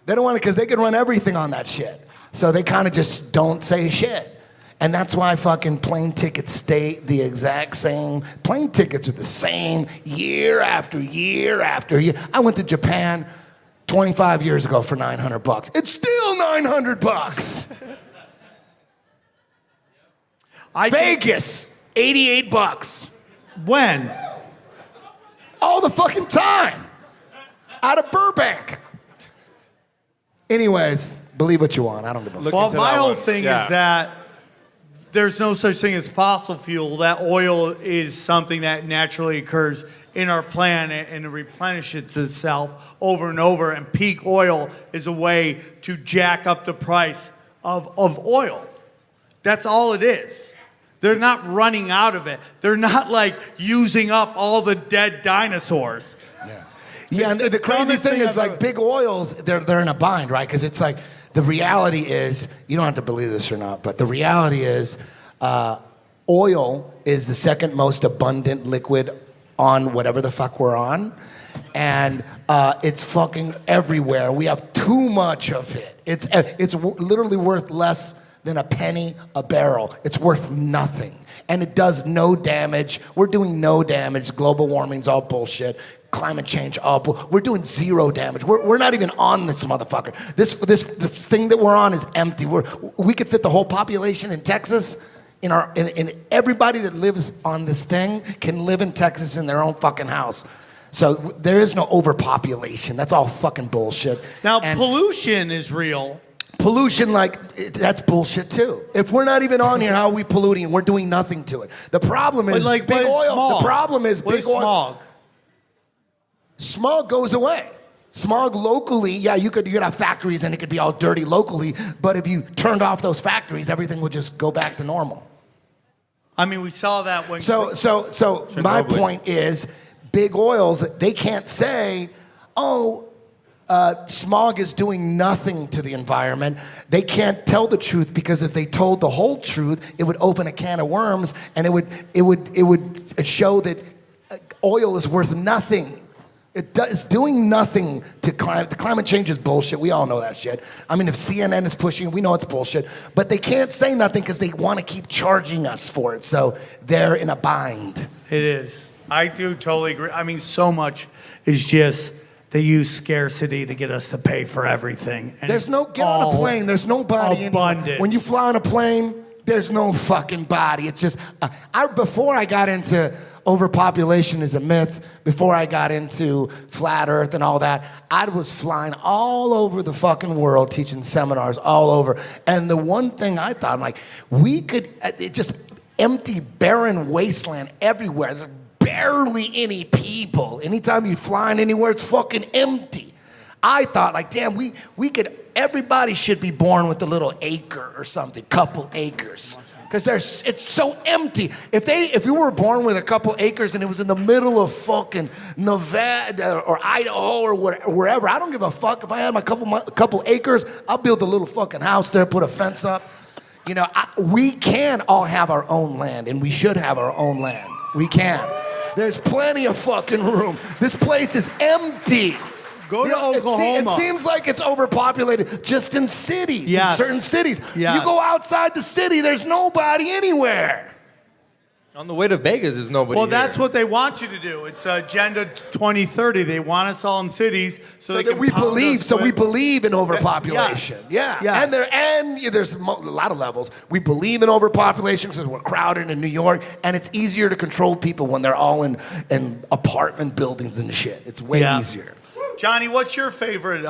They don't want to, because they could run everything on that shit. So they kind of just don't say shit. And that's why fucking plane tickets stay the exact same. Plane tickets are the same year after year after year. I went to Japan 25 years ago for $900. It's still $900. Vegas, $88. When? All the fucking time. Out of Burbank. Anyways, believe what you want. I don't give a fuck. Well, my whole thing is that there's no such thing as fossil fuel. That oil is something that naturally occurs in our planet and it replenishes itself over and over. And peak oil is a way to jack up the price of oil. That's all it is. They're not running out of it. They're not like using up all the dead dinosaurs. Yeah, and the crazy thing is like big oils, they're in a bind, right? Because it's like, the reality is, you don't have to believe this or not, but the reality is oil is the second most abundant liquid on whatever the fuck we're on. And it's fucking everywhere. We have too much of it. It's literally worth less than a penny a barrel. It's worth nothing. And it does no damage. We're doing no damage. Global warming's all bullshit. Climate change, we're doing zero damage. We're not even on this motherfucker. This thing that we're on is empty. We could fit the whole population in Texas. In everybody that lives on this thing can live in Texas in their own fucking house. So there is no overpopulation. That's all fucking bullshit. Now, And pollution is real. pollution, that's bullshit too. If we're not even on here, how are we polluting? We're doing nothing to it. The problem is But big what is oil. smog? The problem is What big is oil. smog? Smog goes away. Smog locally, yeah, you could have factories and it could be all dirty locally, but if you turned off those factories, everything would just go back to normal. I mean, we saw that when. So my point is, big oils, they can't say, smog is doing nothing to the environment. They can't tell the truth because if they told the whole truth, it would open a can of worms and it would show that oil is worth nothing. It's doing nothing to climate. The climate change is bullshit. We all know that shit. I mean, if CNN is pushing, we know it's bullshit. But they can't say nothing because they want to keep charging us for it. So they're in a bind. It is. I do totally agree. I mean, so much is just they use scarcity to get us to pay for everything. And There's no get on a plane. There's no body abundant. When you fly on a plane, there's no fucking body. It's just before I got into overpopulation is a myth, before I got into flat earth and all that, I was flying all over the fucking world teaching seminars all over. And the one thing I thought, I'm like, we could, it just empty, barren wasteland everywhere. There's barely any people. Anytime you're flying anywhere, it's fucking empty. I thought, like, damn, we could, everybody should be born with a little acre or something, couple acres. Because it's so empty. If you were born with a couple acres and it was in the middle of fucking Nevada or Idaho or wherever, I don't give a fuck. If I had my couple acres, I'll build a little fucking house there, put a fence up. You know, we can all have our own land, and we should have our own land. We can. There's plenty of fucking room. This place is empty. Go to Oklahoma. It seems like it's overpopulated just in cities, in certain cities. Yes. You go outside the city, there's nobody anywhere. On the way to Vegas, there's nobody. Well, that's what they want you to do. It's Agenda 2030. They want us all in cities so that we believe. So we believe in overpopulation. Yes. Yeah. Yes. And there's a lot of levels. We believe in overpopulation because we're crowded in New York, and it's easier to control people when they're all in apartment buildings and shit. It's way easier. Johnny, what's your favorite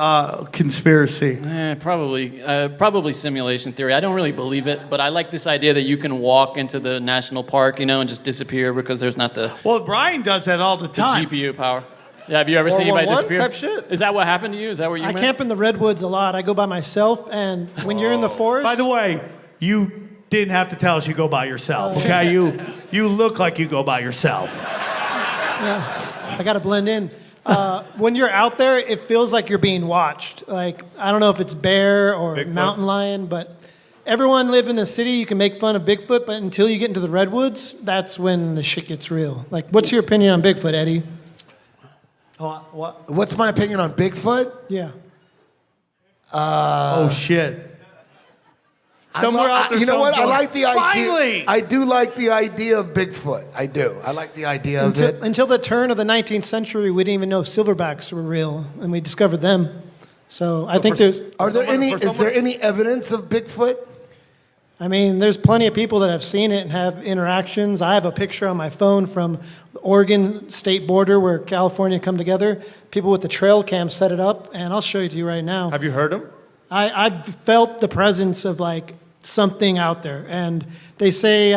conspiracy? Probably simulation theory. I don't really believe it, but I like this idea that you can walk into the national park, and just disappear because there's not the Well, Brian does that all the time. GPU power. Yeah, have you ever seen anybody disappear? Type shit. Is that what happened to you? Is that where you I went? camp in the redwoods a lot. I go by myself, and when you're in the forest. By the way, you didn't have to tell us you go by yourself. Okay, you look like you go by yourself. Yeah, I got to blend in. When you're out there, it feels like you're being watched. Like, I don't know if it's bear or Bigfoot. mountain lion, but everyone live in the city. You can make fun of Bigfoot, but until you get into the redwoods, that's when the shit gets real. Like, what's your opinion on Bigfoot, Eddie? What? What's my opinion on Bigfoot? Yeah. Oh, shit. Somewhere out there, you know what? I going, like the idea. Finally! I do like the idea of Bigfoot. I do. I like the idea of it. Until the turn of the 19th century, we didn't even know silverbacks were real, and we discovered them. So I think there's. Is there any evidence of Bigfoot? I mean, there's plenty of people that have seen it and have interactions. I have a picture on my phone from the Oregon state border where California come together. People with the trail cam set it up, and I'll show it to you right now. Have you heard him? I felt the presence of like something out there, and they say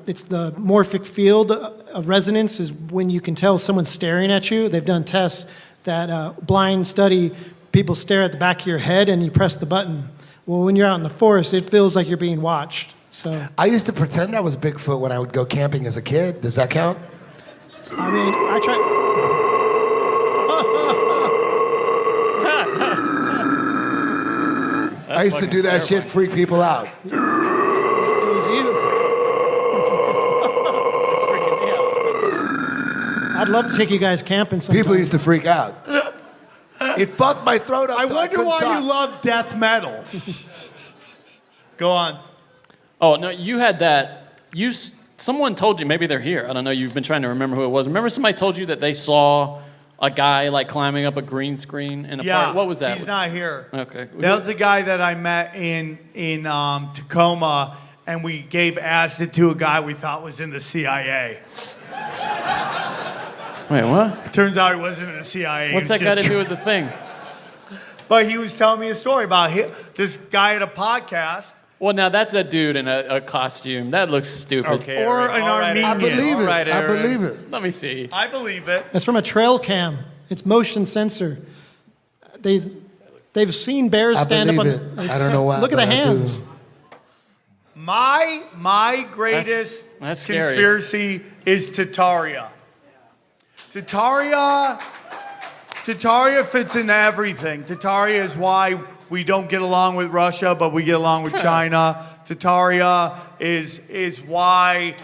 it's the morphic field of resonance is when you can tell someone's staring at you. They've done tests that blind study, people stare at the back of your head and you press the button. Well, when you're out in the forest, it feels like you're being watched. So I used to pretend I was Bigfoot when I would go camping as a kid. Does that count? I mean, I try. I used to do that shit, freak people out. It was you. I'd love to take you guys camping sometime. People used to freak out. It fucked my throat up. I wonder why you love death metal. Go on. Oh no, you had that. Someone told you. Maybe they're here. I don't know. You've been trying to remember who it was. Remember somebody told you that they saw a guy like climbing up a green screen in a park. What was that? He's not here. Okay. That was the guy that I met in Tacoma, and we gave acid to a guy we thought was in the CIA. Wait, what? Turns out he wasn't in the CIA. What's that got to do with the thing? But he was telling me a story about this guy at a podcast. Well, now that's a dude in a costume. That looks stupid. Okay, Or Eric. an All right, Armenian. I believe it. Right, I Aaron. believe it. Let me see. I believe it. It's from a trail cam. It's motion sensor. They've seen bears I stand up on. believe it. I don't know why, Look at the but I do. hands. My greatest That's scary. conspiracy is Tataria. Tataria fits into everything. Tataria is why we don't get along with Russia, but we get along with China. Tataria is why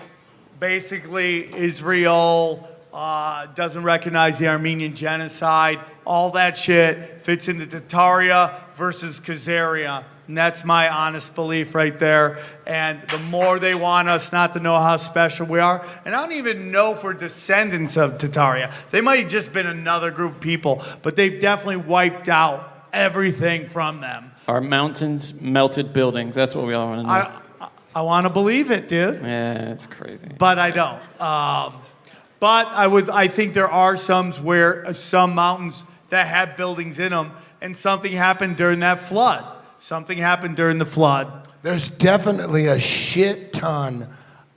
basically Israel doesn't recognize the Armenian genocide. All that shit fits into Tataria versus Khazaria. And that's my honest belief right there. And the more they want us not to know how special we are, and I don't even know if we're descendants of Tataria. They might have just been another group of people, but they've definitely wiped out everything from them. Our mountains melted buildings. That's what we all want to know. I want to believe it, dude. Yeah, it's crazy. But I don't. But I think there are some mountains that have buildings in them, and something happened during that flood. Something happened during the flood. There's definitely a shit ton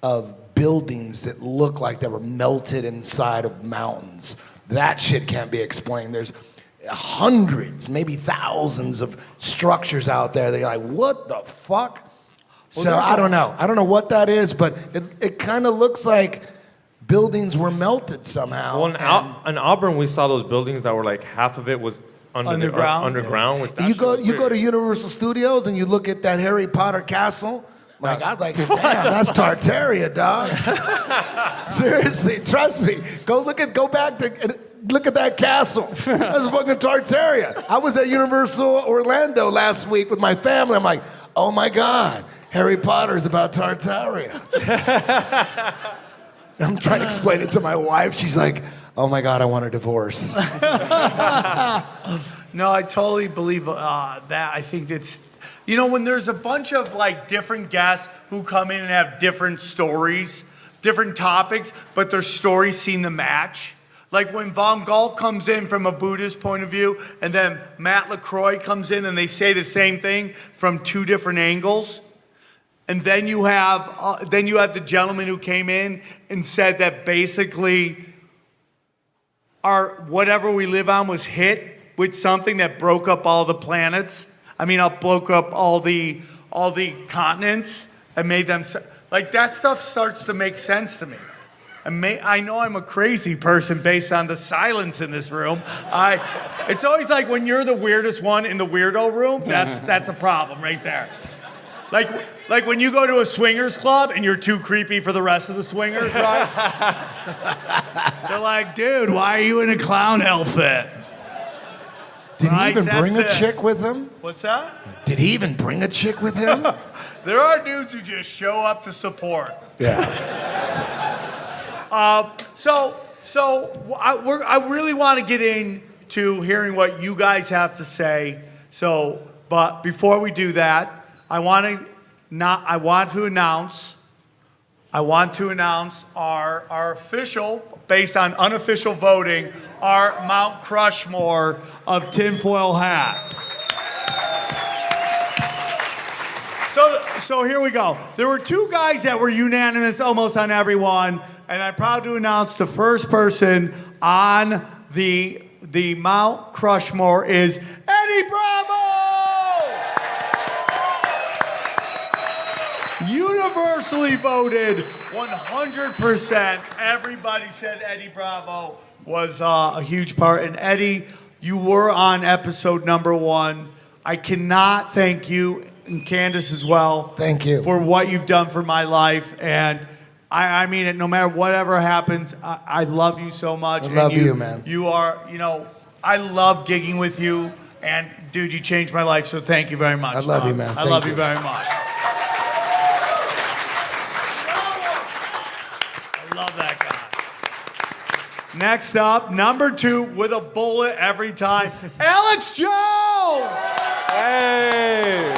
of buildings that look like they were melted inside of mountains. That shit can't be explained. There's hundreds, maybe thousands of structures out there that you're like, what the fuck? Well, so I don't know. I don't know what that is, but it kind of looks like buildings were melted somehow. Well, in Auburn, we saw those buildings that were like half of it was underground. Underground. Which You go to Universal Studios and you look at that Harry Potter castle. Like, I was like, damn, that's Tartaria, dog. Seriously, trust me. Go back to look at that castle. That's fucking Tartaria. I was at Universal Orlando last week with my family. I'm like, oh my God, Harry Potter is about Tartaria. I'm trying to explain it to my wife. She's like, oh my God, I want a divorce. No, I totally believe that. I think it's, when there's a bunch of like different guests who come in and have different stories, different topics, but their stories seem to match. Like when Von Gall comes in from a Buddhist point of view, and then Matt LaCroix comes in and they say the same thing from two different angles. And then you have the gentleman who came in and said that basically whatever we live on was hit with something that broke up all the planets. Broke up all the continents and made them like that stuff starts to make sense to me. I know I'm a crazy person based on the silence in this room. It's always like when you're the weirdest one in the weirdo room, that's a problem right there. Like when you go to a swingers club and you're too creepy for the rest of the swingers, right? They're like, dude, why are you in a clown outfit? Did he even bring a chick with him? What's that? Did he even bring a chick with him? There are dudes who just show up to support. Yeah. I really want to get into hearing what you guys have to say. But before we do that, I want to announce our official, based on unofficial voting, our Mount Crushmore of tinfoil hat. So here we go. There were two guys that were unanimous almost on everyone, and I'm proud to announce the first person on the Mount Crushmore is Eddie Bravo! Universally voted 100%. Everybody said Eddie Bravo was a huge part. And Eddie, you were on episode number 1. I cannot thank you, and Candace as well. Thank you. For what you've done for my life. And I mean it, no matter whatever happens, I love you so much. I love you, man. You are, I love gigging with you. And dude, you changed my life, so thank you very much. I love you, man. I love you very much. Love that guy. Next up, number 2 with a bullet every time, Alex Jones! Hey!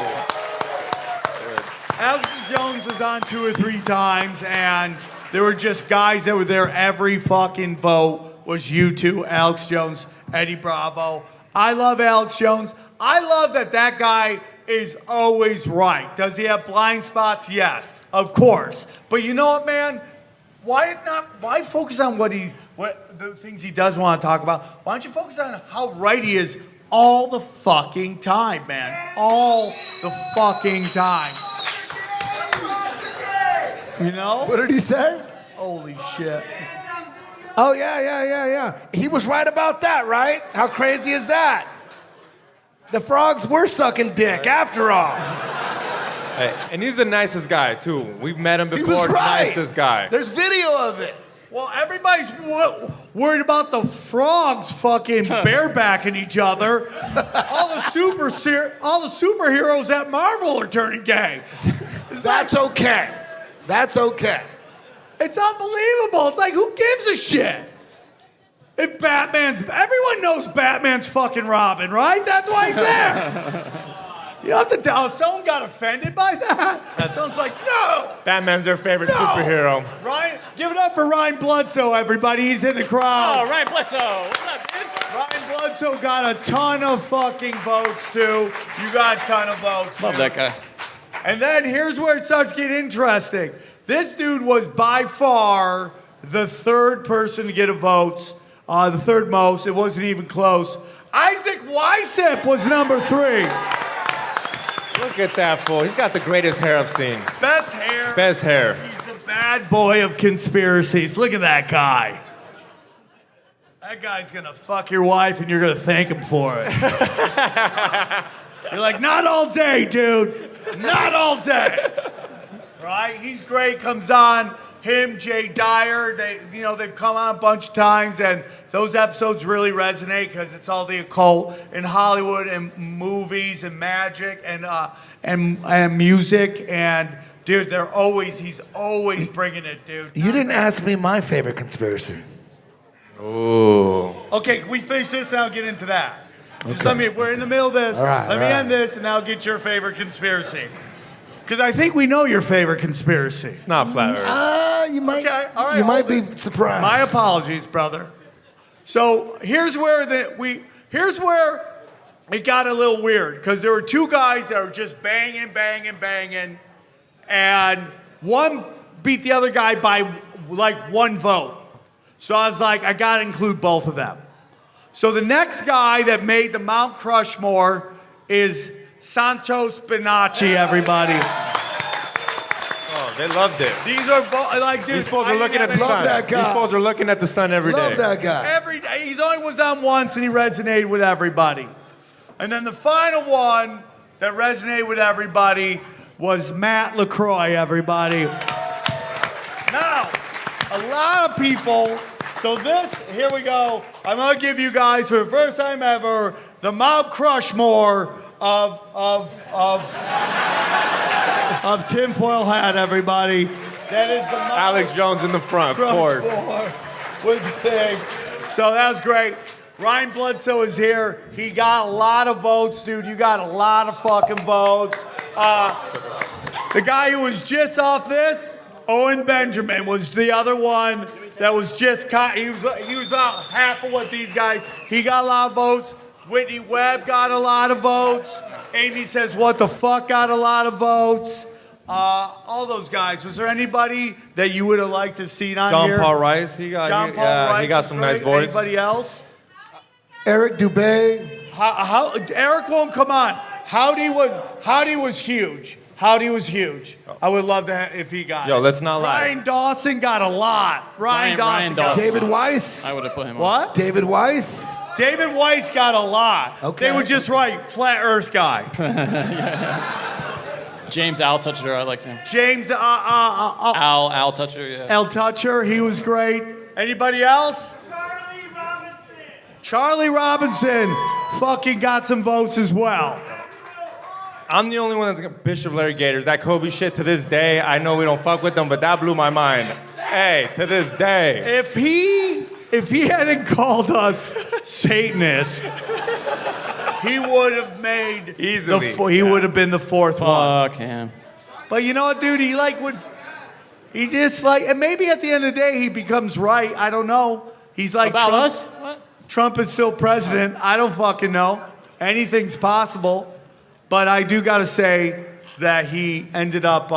Alex Jones was on 2 or 3 times, and there were just guys that were there every fucking vote. was you two, Alex Jones, Eddie Bravo. I love Alex Jones. I love that guy is always right. Does he have blind spots? Yes, of course. But you know what, man? Why focus on what the things he doesn't want to talk about? Why don't you focus on how right he is all the fucking time, man? All the fucking time. You know? What did he say? Holy shit. Oh, yeah. He was right about that, right? How crazy is that? The frogs were sucking dick, after all. Hey, and he's the nicest guy, too. We've met him before. He was right. Nicest guy. There's video of it. Well, everybody's worried about the frogs fucking barebacking each other. All the superheroes at Marvel are turning gay. That's okay. That's okay. It's unbelievable. It's like, who gives a shit? If everyone knows Batman's fucking Robin, right? That's why he's there. You don't have to tell. Someone got offended by that? Someone's like, no. Batman's their favorite superhero. Ryan, give it up for Ryan Bloodsoe, everybody. He's in the crowd. Oh, Ryan Bledsoe. What's up, dude? Ryan Bloodsoe got a ton of fucking votes, too. You got a ton of votes. Love that guy. And then here's where it starts getting interesting. This dude was by far the third person to get a vote, the third most. It wasn't even close. Isaac Weissep was number 3. Look at that fool. He's got the greatest hair I've seen. Best hair. Best hair. He's the bad boy of conspiracies. Look at that guy. That guy's gonna fuck your wife and you're gonna thank him for it. You're like, not all day, dude. Not all day. Right? He's great. Comes on. Him, Jay Dyer. They've come on a bunch of times, and those episodes really resonate because it's all the occult in Hollywood and movies and magic and music. And dude, he's always bringing it, dude. You didn't ask me my favorite conspiracy. Ooh. Okay, can we finish this and I'll get into that? Just we're in the middle of this. Let me end this and I'll get your favorite conspiracy. Because I think we know your favorite conspiracy. It's not flat Earth. You might. Okay, all right, you might be surprised. My apologies, brother. So here's where it got a little weird because there were two guys that were just banging, and one beat the other guy by like 1 vote. So I was like, I gotta include both of them. So the next guy that made the Mount Crushmore is Santos Bonacci, everybody. Oh, they loved it. These are like, dude. These fools are looking at the sun. Love that guy. These fools are looking at the sun every day. Love that guy. Every day. He's only was on once and he resonated with everybody. And then the final one that resonated with everybody was Matt LaCroix, everybody. Now, a lot of people, here we go. I'm gonna give you guys, for the first time ever, the Mount Crushmore of tinfoil hat, everybody. That is the Alex Jones in the front, of course. With the thing. So that was great. Ryan Bloodsoe is here. He got a lot of votes, dude. You got a lot of fucking votes. The guy who was just off this, Owen Benjamin, was the other one that was just he was half of what these guys. He got a lot of votes. Whitney Webb got a lot of votes. Amy Says What the Fuck got a lot of votes. All those guys. Was there anybody that you would have liked to see on here? John Paul Rice. He got some nice voice. Anybody else? Eric Dubé. How Eric won't come on. Howdy was huge. Howdy was huge. I would love to if he got it. Let's not lie. Ryan Dawson got a lot. Ryan Dawson. David Weiss. I would have put him on. What? David Weiss. David Weiss got a lot. Okay. They would just write Flat Earth guy. James Al Toucher, I liked him. James Al Toucher, yeah. Al Toucher, he was great. Anybody else? Charlie Robinson fucking got some votes as well. I'm the only one that's got Bishop Larry Gators. That Kobe shit to this day, I know we don't fuck with them, but that blew my mind. Hey, to this day. If he hadn't called us Satanists, he would have made easily. He would have been the fourth one. Fuck him. But you know what, dude? And maybe at the end of the day he becomes right. I don't know. He's like, About Trump, us? What? Trump is still president. I don't fucking know. Anything's possible. But I do got to say that he ended up,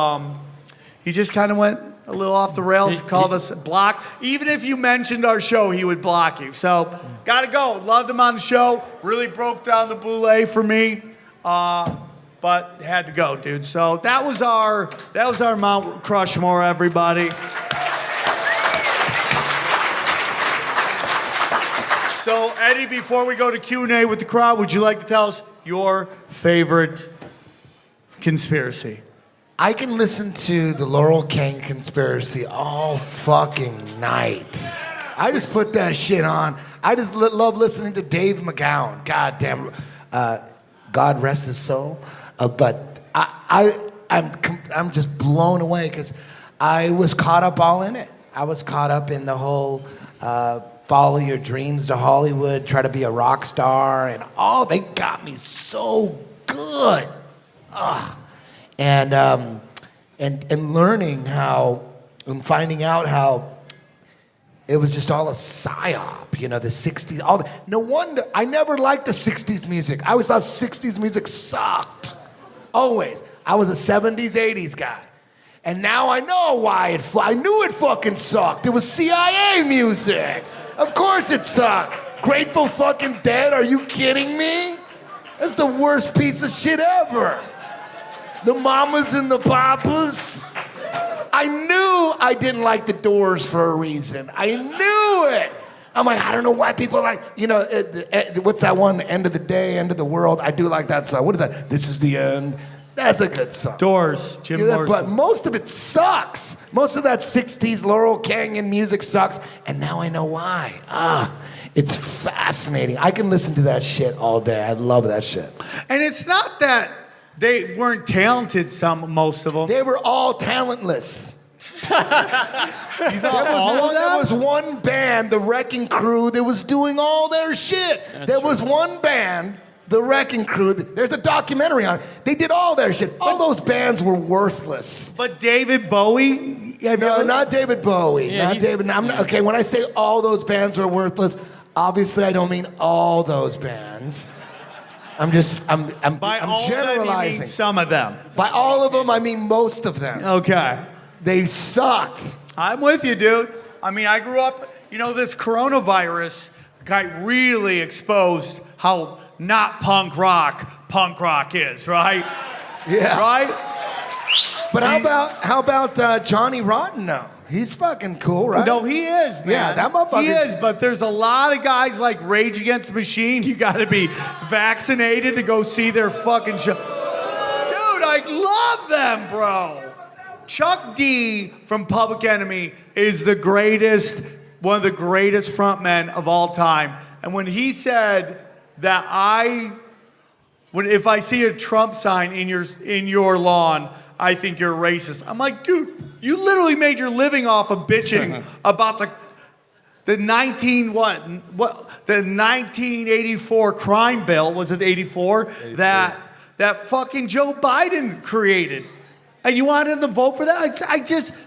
he just kind of went a little off the rails, called us block. Even if you mentioned our show, he would block you. So, got to go. Loved him on the show. Really broke down the boule for me. But had to go, dude. So that was our Mount Crushmore, everybody. So, Eddie, before we go to Q&A with the crowd, would you like to tell us your favorite conspiracy? I can listen to the Laurel King conspiracy all fucking night. I just put that shit on. I just love listening to Dave McGowan. God damn. God rest his soul. But I'm just blown away because I was caught up all in it. I was caught up in the whole follow your dreams to Hollywood, try to be a rock star, and all. They got me so good. And learning how, and finding out how it was just all a psyop, you know, the 60s. No wonder, I never liked the 60s music. I always thought 60s music sucked. Always. I was a 70s, 80s guy. And now I know why I knew it fucking sucked. It was CIA music. Of course it sucked. Grateful fucking Dead, are you kidding me? That's the worst piece of shit ever. The Mamas and the Papas. I knew I didn't like the Doors for a reason. I knew it. I'm like, I don't know why people like, you know, what's that one? End of the Day, End of the World. I do like that song. What is that? This is the End. That's a good song. Doors, Jim Morrison. But most of it sucks. Most of that 60s Laurel Canyon music sucks. And now I know why. It's fascinating. I can listen to that shit all day. I love that shit. And it's not that they weren't talented, most of them. They were all talentless. There was one band, the Wrecking Crew, that was doing all their shit. There was one band, the Wrecking Crew. There's a documentary on it. They did all their shit. All those bands were worthless. But David Bowie? No, not David Bowie. Yeah, not David. Okay, when I say all those bands were worthless, obviously I don't mean all those bands. I'm By all of them, generalizing. you mean some of them. By all of them, I mean most of them. Okay. They sucked. I'm with you, dude. I mean, I grew up, you know, this coronavirus got really exposed how not punk rock is, right? Yeah. Right? But how about Johnny Rotten now? He's fucking cool, right? No, he is, man. Yeah, that motherfucker. He is, but there's a lot of guys like Rage Against the Machine. You got to be vaccinated to go see their fucking show. Dude, I love them, bro. Chuck D from Public Enemy is one of the greatest frontmen of all time. And when he said that if I see a Trump sign in your lawn, I think you're racist. I'm like, dude, you literally made your living off of bitching about the 1984 crime bill. Was it 84? That fucking Joe Biden created. And you wanted them to vote for that?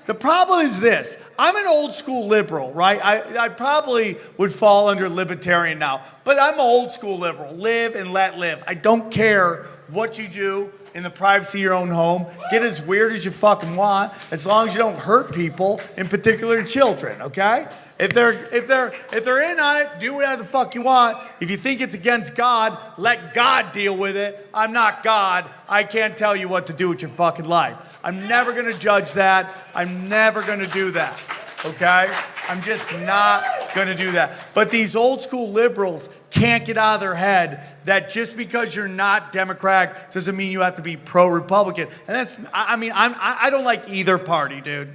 The problem is this. I'm an old school liberal, right? I probably would fall under libertarian now, but I'm an old school liberal. Live and let live. I don't care what you do in the privacy of your own home. Get as weird as you fucking want, as long as you don't hurt people, in particular children, okay? If they're in on it, do whatever the fuck you want. If you think it's against God, let God deal with it. I'm not God. I can't tell you what to do with your fucking life. I'm never gonna judge that. I'm never gonna do that, okay? I'm just not gonna do that. But these old school liberals can't get out of their head that just because you're not Democrat doesn't mean you have to be pro-Republican. And I don't like either party, dude.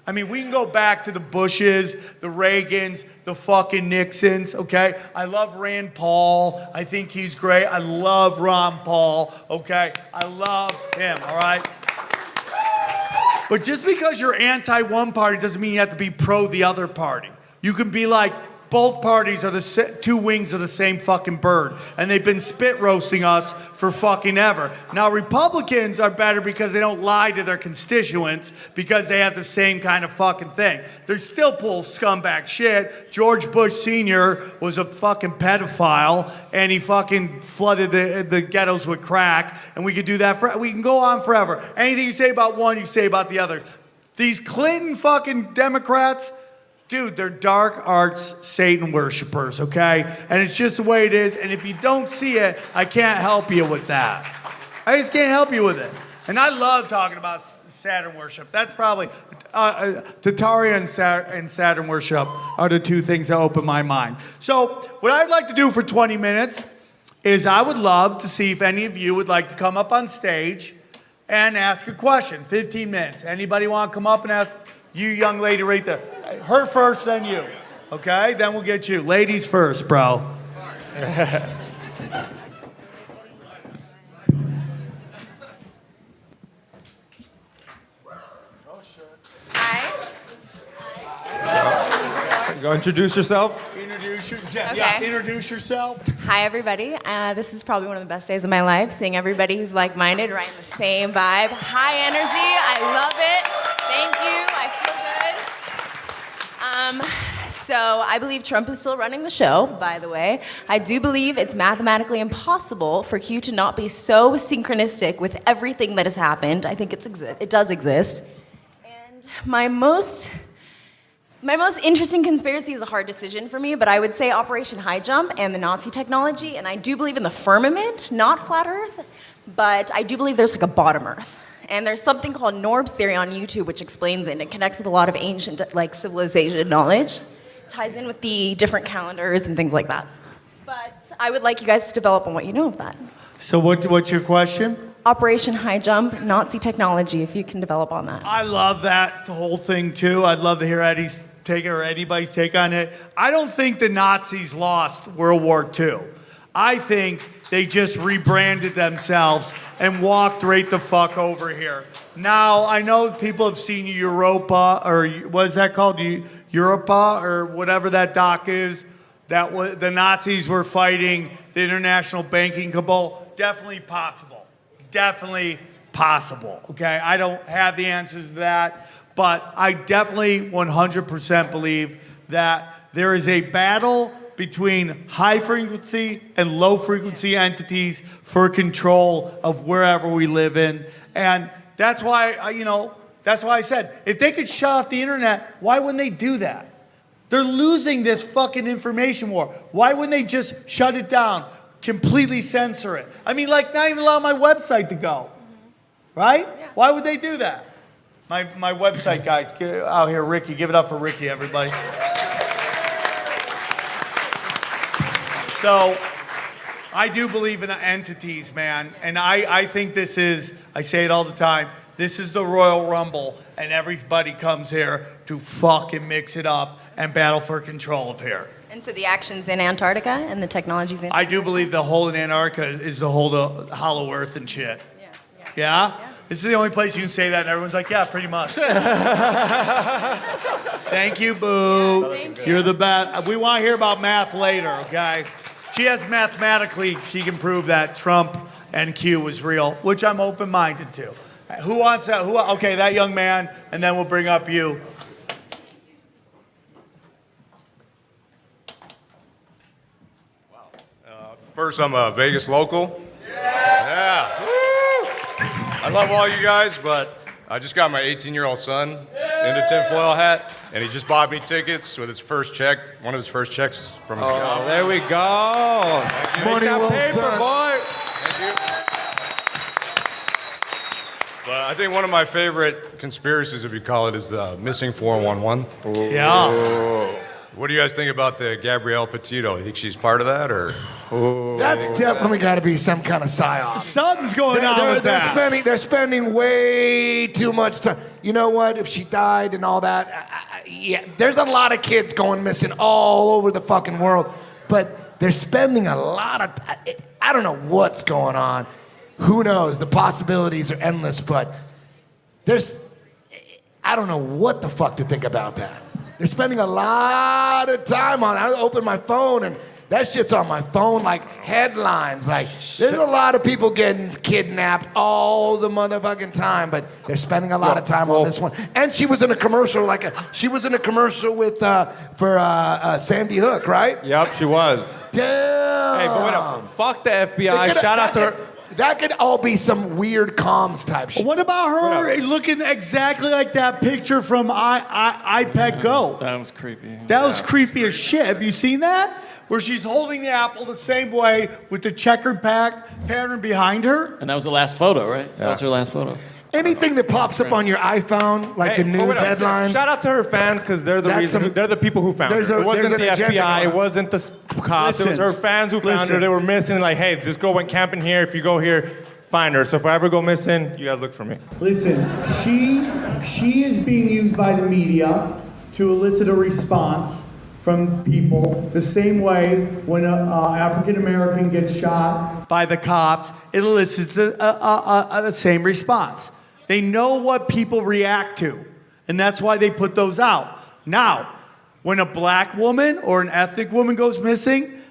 I mean, we can go back to the Bushes, the Reagans, the fucking Nixons, okay? I love Rand Paul. I think he's great. I love Ron Paul, okay? I love him, all right? But just because you're anti one party doesn't mean you have to be pro the other party. You can be like both parties are the two wings of the same fucking bird, and they've been spit roasting us for fucking ever. Now, Republicans are better because they don't lie to their constituents because they have the same kind of fucking thing. They're still full scumbag shit. George Bush Sr. was a fucking pedophile, and he fucking flooded the ghettos with crack, and we could do that we can go on forever. Anything you say about one, you say about the other. These Clinton fucking Democrats, dude, they're dark arts Satan worshipers, okay? And it's just the way it is. And if you don't see it, I can't help you with that. I just can't help you with it. And I love talking about Saturn worship. That's probably, Tataria and Saturn worship are the two things that open my mind. So what I'd like to do for 20 minutes is I would love to see if any of you would like to come up on stage and ask a question. 15 minutes. Anybody want to come up and ask? You young lady right there. Her first, then you. Okay? Then we'll get you. Ladies first, bro. Go introduce yourself. Introduce yourself. Hi, everybody. This is probably one of the best days of my life, seeing everybody who's like-minded, right in the same vibe. High energy. I love it. Thank you. I feel good. So I believe Trump is still running the show, by the way. I do believe it's mathematically impossible for Q to not be so synchronistic with everything that has happened. I think it does exist. And my most interesting conspiracy is a hard decision for me, but I would say Operation High Jump and the Nazi technology, and I do believe in the firmament, not flat Earth, but I do believe there's like a bottom Earth. And there's something called Norb's theory on YouTube which explains it, and it connects with a lot of ancient like civilization knowledge. It ties in with the different calendars and things like that. But I would like you guys to develop on what you know of that. So what's your question? Operation High Jump, Nazi technology, if you can develop on that. I love that whole thing too. I'd love to hear Eddie's take or anybody's take on it. I don't think the Nazis lost World War II. I think they just rebranded themselves and walked right the fuck over here. Now, I know people have seen Europa, or what is that called? Europa, or whatever that doc is. That the Nazis were fighting the international banking cabal. Definitely possible. Definitely possible. Okay, I don't have the answers to that. But I definitely 100% believe that there is a battle between high frequency and low frequency entities for control of wherever we live in. And that's why, that's why I said, if they could shut off the internet, why wouldn't they do that? They're losing this fucking information war. Why wouldn't they just shut it down, completely censor it? I mean, like not even allow my website to go, right? Yeah. Why would they do that? My website, guys, get out here, Ricky. Give it up for Ricky, everybody. So, I do believe in entities, man. And I think this is, I say it all the time, this is the Royal Rumble, and everybody comes here to fucking mix it up and battle for control of here. And so the action's in Antarctica and the technology's in... I do believe the hole in Antarctica is the whole hollow earth and shit. Yeah? This is the only place you can say that, and everyone's like, yeah, pretty much. Thank you, Boo. Thank you. You're the best. We want to hear about math later, okay? She has mathematically, she can prove that Trump and Q was real, which I'm open-minded to. Who wants that? Okay, that young man, and then we'll bring up you. First, I'm a Vegas local. Yeah. I love all you guys, but I just got my 18-year-old son into tinfoil hat, and he just bought me tickets with his first check, one of his first checks from his job. There we go. Make that paper, boy. Thank you. But I think one of my favorite conspiracies, if you call it, is the missing 411. Yeah. What do you guys think about the Gabrielle Petito? You think she's part of that, or? That's definitely got to be some kind of psyop. Something's going on with that. They're spending way too much time. You know what? If she died and all that, yeah, there's a lot of kids going missing all over the fucking world. But they're spending a lot of. I don't know what's going on. Who knows? The possibilities are endless. But I don't know what the fuck to think about that. They're spending a lot of time on it. I open my phone and that shit's on my phone like headlines. Like, there's a lot of people getting kidnapped all the motherfucking time, but they're spending a lot of time on this one. And she was in a commercial, she was in a commercial with for Sandy Hook, right? Yep, she was. Damn. Hey, but wait up. Fuck the FBI. Shout out to her. That could all be some weird comms type shit. What about her looking exactly like that picture from iPad Go? That was creepy. That was creepy as shit. Have you seen that? Where she's holding the apple the same way with the checkered pattern behind her. And that was the last photo, right? That was her last photo. Anything that pops up on your iPhone, like the news headlines. Shout out to her fans because they're the reason. They're the people who found her. It wasn't the FBI. It wasn't the cops. It was her fans who found her. They were missing. Like, hey, this girl went camping here. If you go here, find her. So if I ever go missing, you guys look for me. Listen, she is being used by the media to elicit a response from people the same way when an African American gets shot by the cops, it elicits the same response. They know what people react to, and that's why they put those out. Now, when a black woman or an ethnic woman goes missing,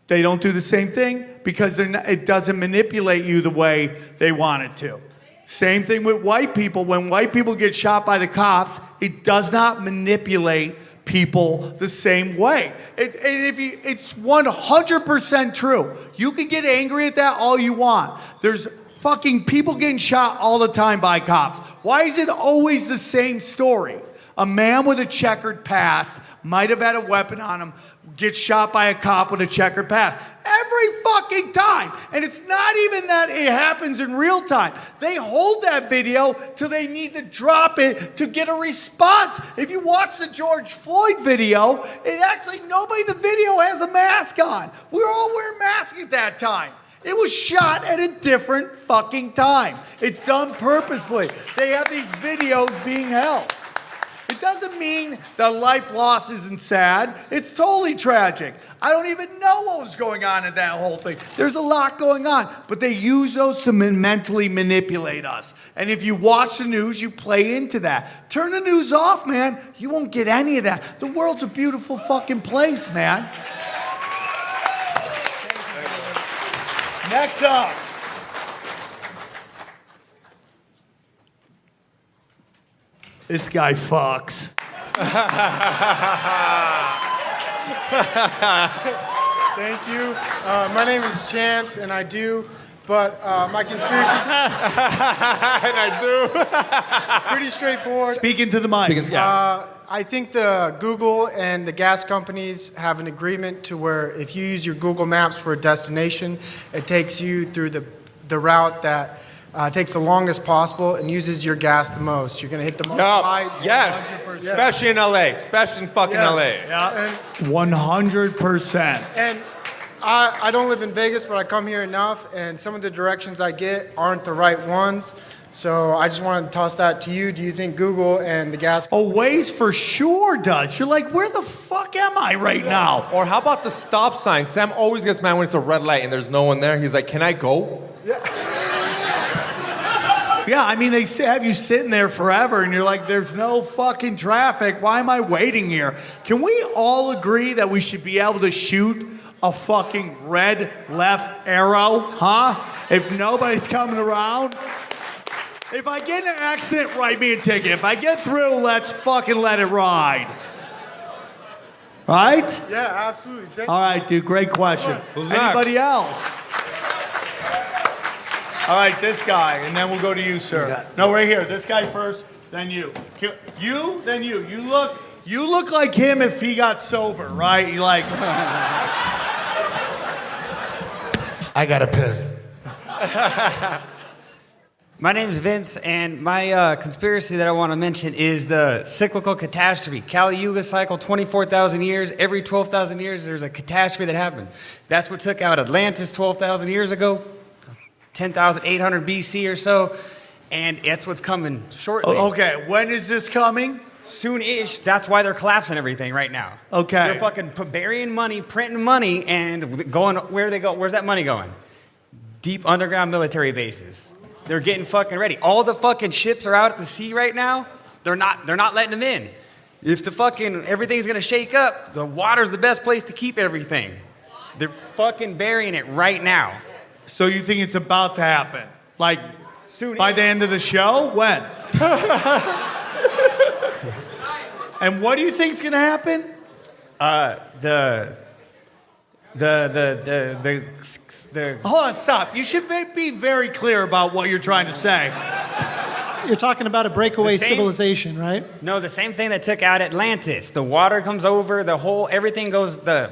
they don't do the same thing because it doesn't manipulate you the way they want it to. Same thing with white people. When white people get shot by the cops, it does not manipulate people the same way. It's 100% true. You can get angry at that all you want. There's fucking people getting shot all the time by cops. Why is it always the same story? A man with a checkered past might have had a weapon on him, gets shot by a cop with a checkered past. Every fucking time. And it's not even that it happens in real time. They hold that video till they need to drop it to get a response. If you watch the George Floyd video, nobody in the video has a mask on. We're all wearing masks at that time. It was shot at a different fucking time. It's done purposefully. They have these videos being held. It doesn't mean that life loss isn't sad. It's totally tragic. I don't even know what was going on in that whole thing. There's a lot going on, but they use those to mentally manipulate us. And if you watch the news, you play into that. Turn the news off, man. You won't get any of that. The world's a beautiful fucking place, man. Next up. This guy fucks. Thank you. My name is Chance, and I do, but my conspiracy... And I do. pretty straightforward. Speaking to the mic. I think the Google and the gas companies have an agreement to where if you use your Google Maps for a destination, it takes you through the route that takes the longest possible and uses your gas the most. You're going to hit the most lights. Yes. 100%. Especially in LA. Especially in fucking LA. Yeah. 100%. And I don't live in Vegas, but I come here enough, and some of the directions I get aren't the right ones. So I just wanted to toss that to you. Do you think Google and the gas... Oh, Waze for sure does. You're like, where the fuck am I right now? Or how about the stop sign? Sam always gets mad when it's a red light and there's no one there. He's like, can I go? Yeah, I mean, they have you sitting there forever, and you're like, there's no fucking traffic. Why am I waiting here? Can we all agree that we should be able to shoot a fucking red left arrow, huh? If nobody's coming around? If I get in an accident, write me a ticket. If I get through, let's fucking let it ride. Right? Yeah, absolutely. All right, dude, great question. Anybody else? All right, this guy, and then we'll go to you, sir. No, right here. This guy first, then you. You, then you. You look like him if he got sober, right? You like... I got a piss. My name is Vince, and my conspiracy that I want to mention is the cyclical catastrophe. Kali Yuga cycle, 24,000 years. Every 12,000 years, there's a catastrophe that happened. That's what took out Atlantis 12,000 years ago, 10,800 BC or so, and that's what's coming shortly. Okay, when is this coming? Soon-ish. That's why they're collapsing everything right now. Okay. They're fucking burying money, printing money, and going, where do they go? Where's that money going? Deep underground military bases. They're getting fucking ready. All the fucking ships are out at the sea right now. They're not letting them in. If the fucking everything's gonna shake up, the water's the best place to keep everything. They're fucking burying it right now. So you think it's about to happen? Like soon by the end of the show? When? And what do you think's gonna happen? The Hold on, stop. You should be very clear about what you're trying to say. You're talking about a breakaway The same- civilization, right? No, the same thing that took out Atlantis. The water comes over, everything goes, the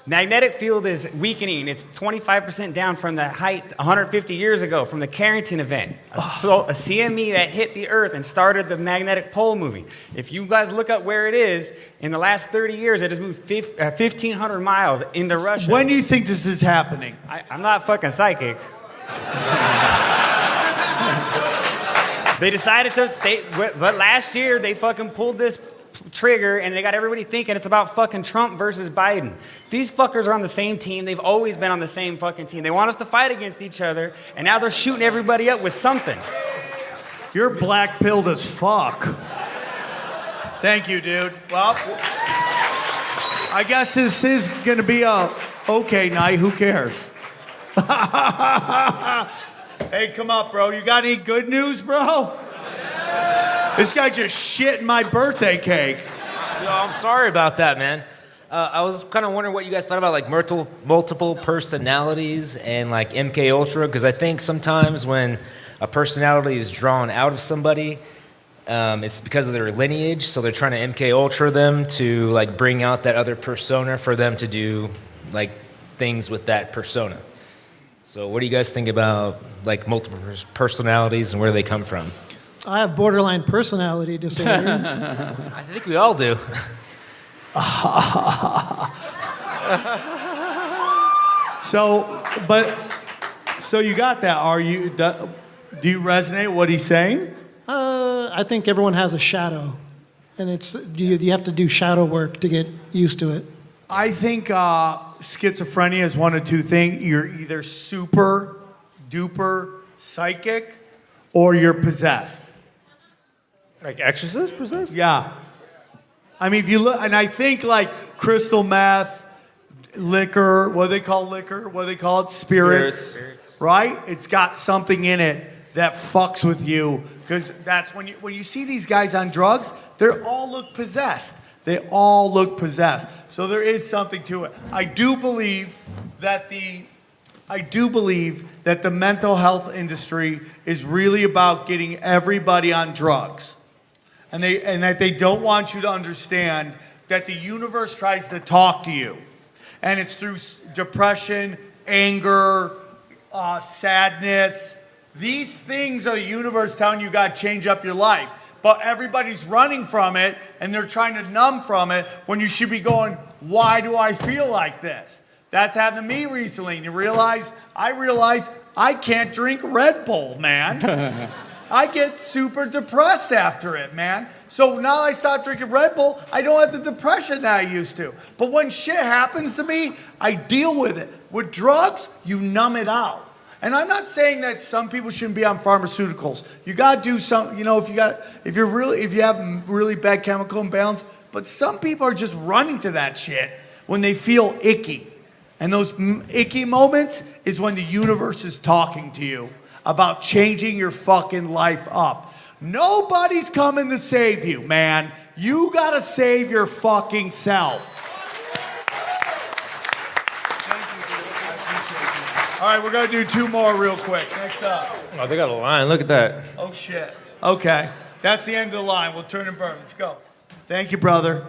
magnetic field is weakening. It's 25% down from the height 150 years ago from the Carrington event. A CME that hit the Earth and started the magnetic pole moving. If you guys look up where it is, in the last 30 years, it has moved 1,500 miles into Russia. When do you think this is happening? I'm not fucking psychic. They decided but last year they fucking pulled this trigger and they got everybody thinking it's about fucking Trump versus Biden. These fuckers are on the same team. They've always been on the same fucking team. They want us to fight against each other, and now they're shooting everybody up with something. You're black-pilled as fuck. Thank you, dude. Well, I guess this is gonna be a okay night. Who cares? Hey, come up, bro. You got any good news, bro? This guy just shit in my birthday cake. Yo, I'm sorry about that, man. I was kind of wondering what you guys thought about like multiple personalities and like MK Ultra, because I think sometimes when a personality is drawn out of somebody, it's because of their lineage. So they're trying to MK Ultra them to like bring out that other persona for them to do like things with that persona. So what do you guys think about like multiple personalities and where they come from? I have borderline personality disorder. I think we all do. So you got that. Do you resonate with what he's saying? I think everyone has a shadow, and you have to do shadow work to get used to it. I think schizophrenia is one of two things. You're either super duper psychic or you're possessed. Like exorcist possessed? Yeah. I mean, if you look, and I think like crystal meth, liquor, what do they call liquor? What do they call it? Spirits. Right? It's got something in it that fucks with you, because that's when you see these guys on drugs, they all look possessed. They all look possessed. So there is something to it. I do believe that the mental health industry is really about getting everybody on drugs. And that they don't want you to understand that the universe tries to talk to you. And it's through depression, anger, sadness. These things are the universe telling you got to change up your life. But everybody's running from it, and they're trying to numb from it when you should be going, why do I feel like this? That's happened to me recently. And I realized I can't drink Red Bull, man. I get super depressed after it, man. So now I stopped drinking Red Bull, I don't have the depression that I used to. But when shit happens to me, I deal with it. With drugs, you numb it out. And I'm not saying that some people shouldn't be on pharmaceuticals. You gotta do something, if you have really bad chemical imbalance, but some people are just running to that shit when they feel icky. And those icky moments is when the universe is talking to you about changing your fucking life up. Nobody's coming to save you, man. You gotta save your fucking self. All right, we're gonna do two more real quick. Next up. Oh, they got a line. Look at that. Oh, shit. Okay, that's the end of the line. We'll turn and burn. Let's go. Thank you, brother.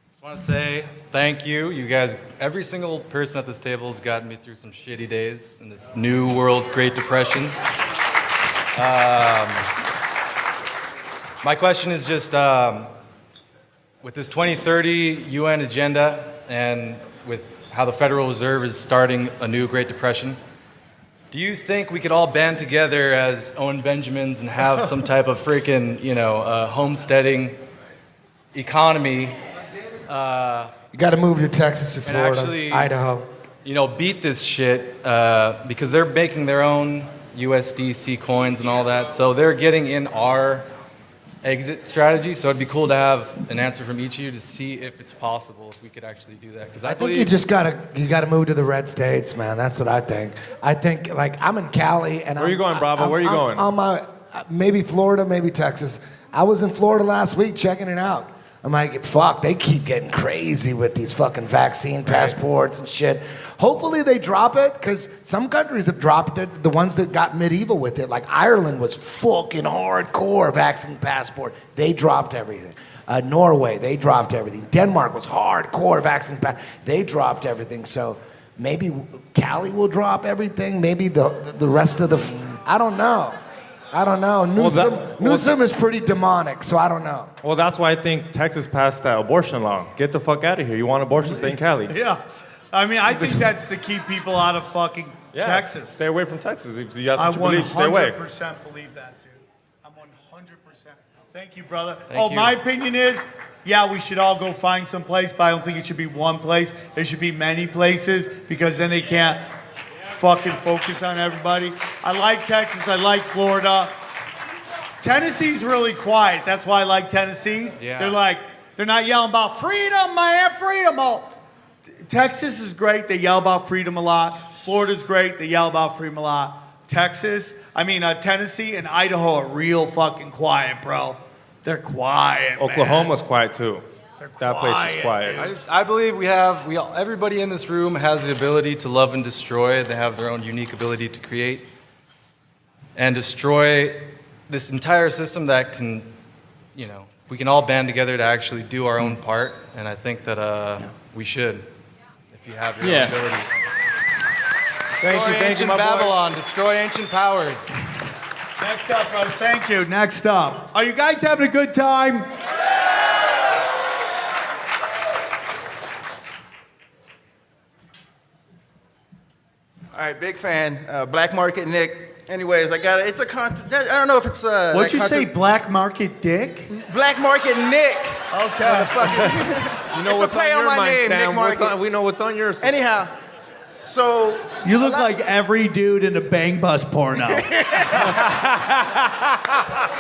Just want to say thank you. You guys, every single person at this table has gotten me through some shitty days in this new world Great Depression. My question is just, with this 2030 UN agenda and with how the Federal Reserve is starting a new Great Depression, do you think we could all band together as Owen Benjamins and have some type of freaking, homesteading economy? You got to move to Texas or Florida, actually, Idaho. Beat this shit because they're making their own USDC coins and all that. So they're getting in our exit strategy. So it'd be cool to have an answer from each of you to see if it's possible if we could actually do that. Because I think you just gotta move to the red states, man. That's what I think. I think like I'm in Cali and where are you going, Bravo? Where are you going? I'm maybe Florida, maybe Texas. I was in Florida last week checking it out. I'm like, fuck, they keep getting crazy with these fucking vaccine passports and shit. Hopefully they drop it, because some countries have dropped it, the ones that got medieval with it. Like Ireland was fucking hardcore vaccine passport. They dropped everything. Norway, they dropped everything. Denmark was hardcore vaccine passport. They dropped everything. So maybe Cali will drop everything. Maybe the rest of the, I don't know. Newsom is pretty demonic, so I don't know. Well, that's why I think Texas passed that abortion law. Get the fuck out of here. You want abortion, stay in Cali. Yeah. I mean, I think that's to keep people out of fucking Texas. Stay away from Texas. If you have to I believe, stay away. 100% believe that, dude. I'm 100%. Thank you, brother. Thank you. My opinion is, yeah, we should all go find some place, but I don't think it should be one place. There should be many places, because then they can't fucking focus on everybody. I like Texas. I like Florida. Tennessee's really quiet. That's why I like Tennessee. Yeah. They're not yelling about freedom, man, freedom. Texas is great. They yell about freedom a lot. Florida's great. They yell about freedom a lot. Tennessee and Idaho are real fucking quiet, bro. They're quiet, Oklahoma's quiet too. They're that place is quiet. I believe everybody in this room has the ability to love and destroy. They have their own unique ability to create and destroy this entire system that can, we can all band together to actually do our own part. And I think that we should, if you have your own ability. Thank you, my Babylon, destroy ancient powers. Next up, brother. Thank you. Next up. Are you guys having a good time? All right, big fan. Black Market Nick. Anyways, I got it. It's I don't know if it's What'd you say, Black Market Dick? Black Market Nick. Okay. You know what's on your mind, Sam. We know what's on yours. Anyhow, so you look like every dude in a Bang Bus porno.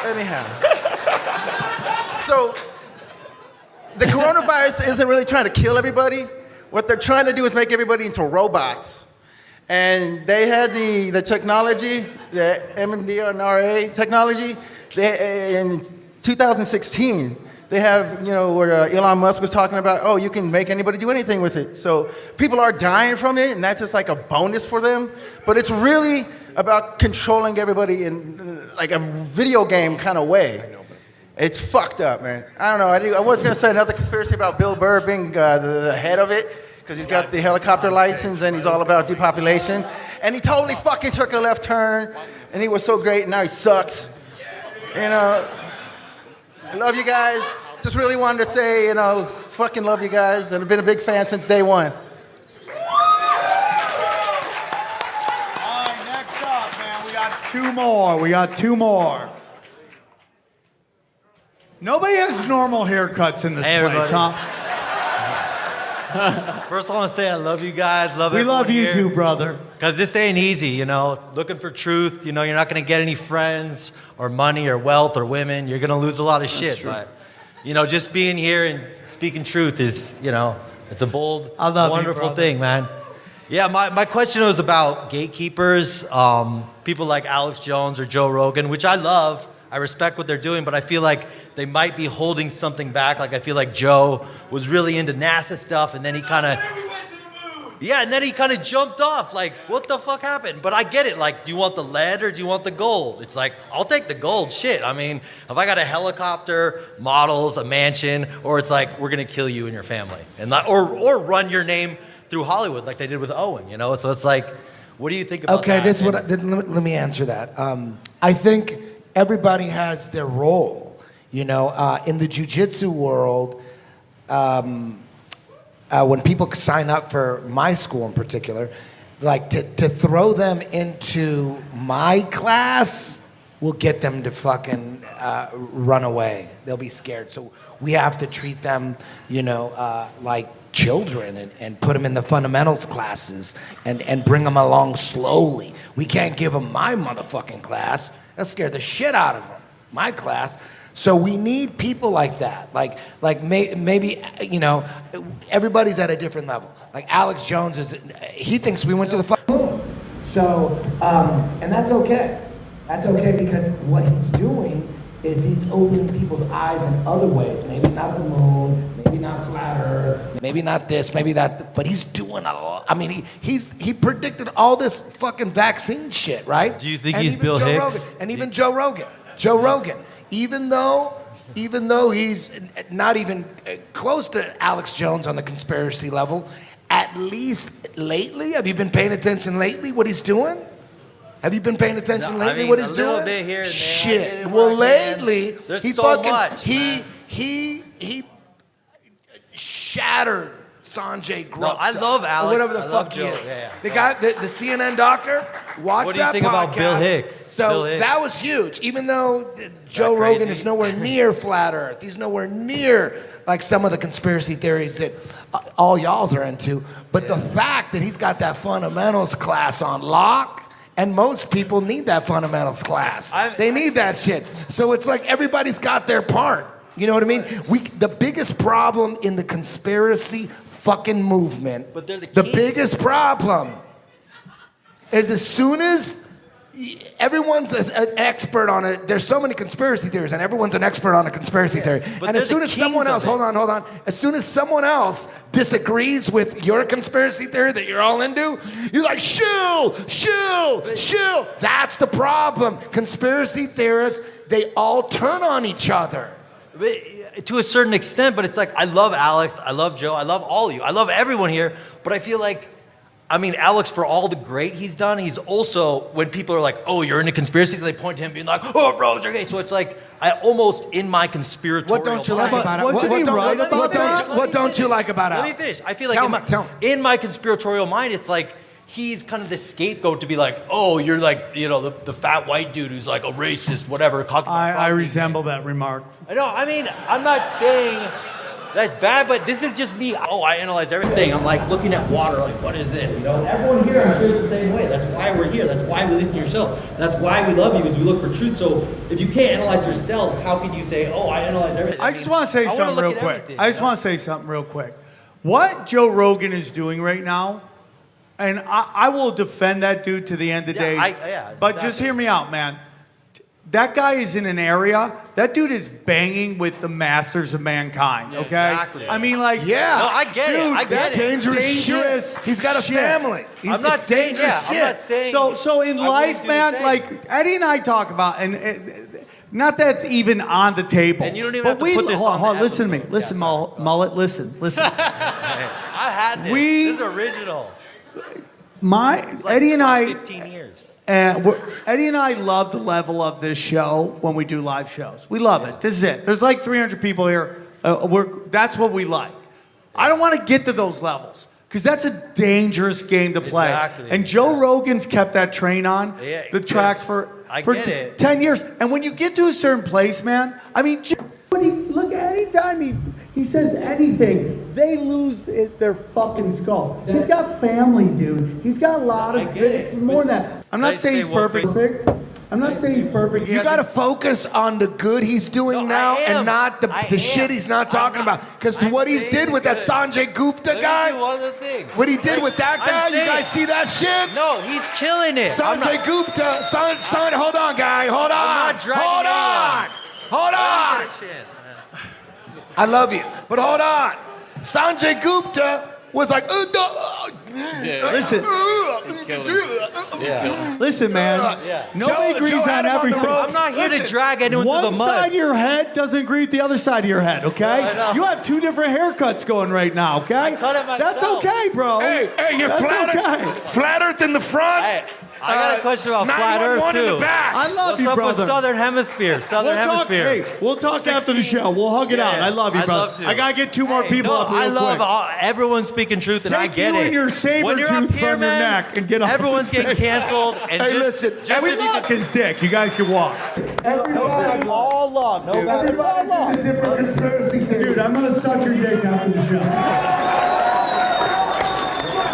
Anyhow, so the coronavirus isn't really trying to kill everybody. What they're trying to do is make everybody into robots. And they had the technology, the mRNA technology. In 2016, they have, where Elon Musk was talking about, you can make anybody do anything with it. So people are dying from it, and that's just like a bonus for them. But it's really about controlling everybody in like a video game kind of way. It's fucked up, man. I don't know. I was going to say another conspiracy about Bill Burr being the head of it, because he's got the helicopter license and he's all about depopulation. And he totally fucking took a left turn, and he was so great, and now he sucks. I love you guys. Just really wanted to say, fucking love you guys, and I've been a big fan since day one. All right, next up, man, we got two more. Nobody has normal haircuts in this place, huh? First, I want to say I love you guys. We love you too, brother. Because this ain't easy, Looking for truth, you're not going to get any friends or money or wealth or women. You're going to lose a lot of shit. But, just being here and speaking truth is, it's a bold, wonderful thing, man. Yeah, my question was about gatekeepers, people like Alex Jones or Joe Rogan, which I love. I respect what they're doing, but I feel like they might be holding something back. Like I feel like Joe was really into NASA stuff, and then he kind of jumped off. Like, what the fuck happened? But I get it. Like, do you want the lead or do you want the gold? It's like, I'll take the gold. Shit. I mean, if I got a helicopter, models, a mansion, or it's like we're gonna kill you and your family, and or run your name through Hollywood like they did with Owen. So it's like, what do you think about that? Okay, let me answer that. I think everybody has their role. In the jiu-jitsu world, when people sign up for my school in particular, like to throw them into my class will get them to fucking run away. They'll be scared. So we have to treat them, like children and put them in the fundamentals classes and bring them along slowly. We can't give them my motherfucking class. That scared the shit out of them. My class. So we need people like that. Maybe, you know, everybody's at a different level. Like Alex Jones he thinks we went to the fucking moon. So, and that's okay. That's okay because what he's doing is he's opening people's eyes in other ways. Maybe not the moon, maybe not flat earth, maybe not this, maybe that, but he's doing a lot. I mean, he predicted all this fucking vaccine shit, right? Do you think he's Bill Hicks? Even Joe Rogan. Even though he's not even close to Alex Jones on the conspiracy level, at least lately, have you been paying attention lately what he's doing? Have you been paying attention lately what he's doing? A little bit here and there. Shit. Well, lately, there's he so fucking much, he shattered Sanjay Gupta. No, I love Alex. Or whatever the I fuck love he Joe. is. Yeah. The guy, the CNN doctor, watch What do you that think podcast. about Bill Hicks? So Bill Hicks. that was huge. Even though Joe Rogan is nowhere near flat Earth, he's nowhere near like some of the conspiracy theories that all y'alls are into. But the fact that he's got that fundamentals class on lock. And most people need that fundamentals class. They need that shit. So it's like everybody's got their part. You know what I mean? The biggest problem in the conspiracy fucking movement, the biggest problem is as soon as everyone's an expert on it, there's so many conspiracy theories and everyone's an expert on a conspiracy theory. And as soon as someone else, hold on. As soon as someone else disagrees with your conspiracy theory that you're all into, you're like, shill. That's the problem. Conspiracy theorists, they all turn on each other. To a certain extent, but it's like, I love Alex, I love Joe, I love all of you, I love everyone here, but I feel like, I mean, Alex, for all the great he's done, he's also, when people are like, oh, you're into conspiracies, they point to him being like, oh, bros are gay. So it's like, I almost, in my conspiratorial What don't you like about it? What don't you like about Alex? Let me finish. I feel like in my conspiratorial mind, it's like, he's kind of the scapegoat to be like, oh, you're like, you know, the fat white dude who's like a racist, whatever. I resemble that remark. I mean, I'm not saying that's bad, but this is just me. Oh, I analyze everything. I'm like looking at water, like, what is this? You know, everyone here, I'm sure, is the same way. That's why we're here. That's why we listen to your show. That's why we love you, because we look for truth. So if you can't analyze yourself, how can you say, oh, I analyze everything? I just want to say something real quick. What Joe Rogan is doing right now, and I will defend that dude to the end of the day. But just hear me out, man. That guy is in an area, that dude is banging with the masters of mankind, okay? Exactly. I mean, like, No, I get it. I get it. Dangerous shit. He's got a family. I'm not saying, dangerous shit. I'm not saying. So in life, man, like, Eddie and I talk about, and not that's even on the table. And you don't even have to put this on. Hold on, listen to me. Listen, Mullet, listen. I had this. This is original. Eddie and I, 15 years. Eddie and I love the level of this show when we do live shows. We love it. This is it. There's like 300 people here. That's what we like. I don't want to get to those levels because that's a dangerous game to play. Exactly. And Joe Rogan's kept that train on the tracks for 10 years. And when you get to a certain place, man, I mean, look, anytime he says anything, they lose their fucking skull. He's got family, dude. He's got a lot of. It's more than that. I'm not saying he's perfect. I'm not saying he's perfect. You got to focus on the good he's doing now and not the shit he's not talking about. Because what he's did with that Sanjay Gupta guy, what he did with that guy, you guys see that shit? No, he's killing it. Sanjay Gupta, hold on, guy, hold on. Hold on. I love you, but hold on. Sanjay Gupta was like, Listen, man. Nobody agrees on everything. I'm not here to drag anyone through the mud. One side of your head doesn't agree with the other side of your head, okay? You have two different haircuts going right now, okay? I cut it myself. That's okay, bro. Hey, you're flat Earth in the front. Hey, I got a question about flat Earth too. I love you, brother. What's up with Southern Hemisphere? We'll talk after the show. We'll hug it out. I love you, brother. Love to. I gotta get two more people up real I love quick. everyone speaking truth, and I get you it. and your saber when you're up tooth here, from your man, neck and get off everyone's the getting stage. canceled. And Hey, listen, We love his dick. You guys can walk. Everybody, all love, dude. Everybody love. Different conspiracy theory. Dude, I'm gonna suck your dick after the show.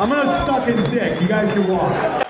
I'm gonna suck his dick. You guys can walk.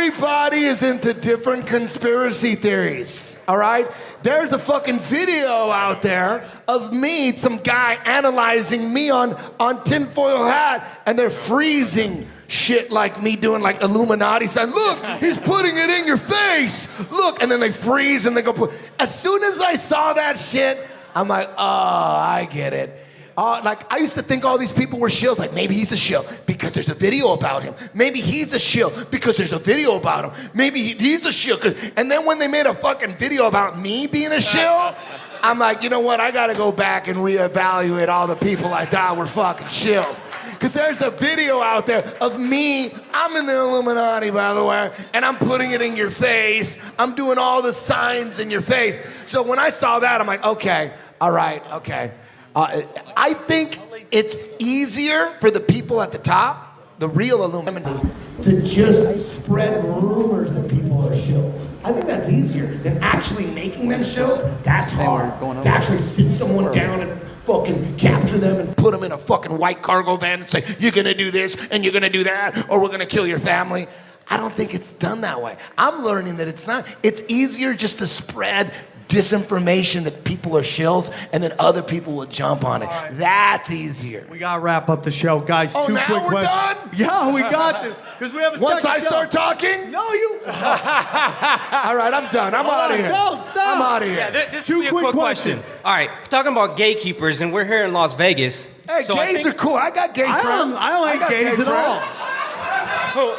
Everybody is into different conspiracy theories, all right? There's a fucking video out there of me, some guy analyzing me on tinfoil hat, and they're freezing shit like me doing like Illuminati sign. Look, he's putting it in your face. Look, and then they freeze and they go put. As soon as I saw that shit, I'm like, oh, I get it. Like I used to think all these people were shills. Like maybe he's a shill because there's a video about him. Maybe he's a shill because there's a video about him. Maybe he's a shill. And then when they made a fucking video about me being a shill, I'm like, you know what? I gotta go back and reevaluate all the people I thought were fucking shills. Because there's a video out there of me. I'm in the Illuminati, by the way, and I'm putting it in your face. I'm doing all the signs in your face. So when I saw that, I'm like, okay, all right, okay. I think it's easier for the people at the top, the real Illuminati, to just spread rumors that people are shills. I think that's easier than actually making them shills. That's hard. To actually sit someone down and fucking capture them and put them in a fucking white cargo van and say, you're gonna do this and you're gonna do that, or we're gonna kill your family. I don't think it's done that way. I'm learning that it's not. It's easier just to spread disinformation that people are shills and then other people will jump on it. Right. That's easier. We gotta wrap up the show, guys. Oh, two now quick we're questions. done? Yeah, we got to. Because we have a Once second I show. start talking? No, you. All right, I'm done. I'm out of here. Don't stop. I'm out of here. Yeah, this will be a quick question. All right, talking about gatekeepers, and we're here in Las Vegas. Hey, so gays are cool. I got gay friends. I don't like gays at all.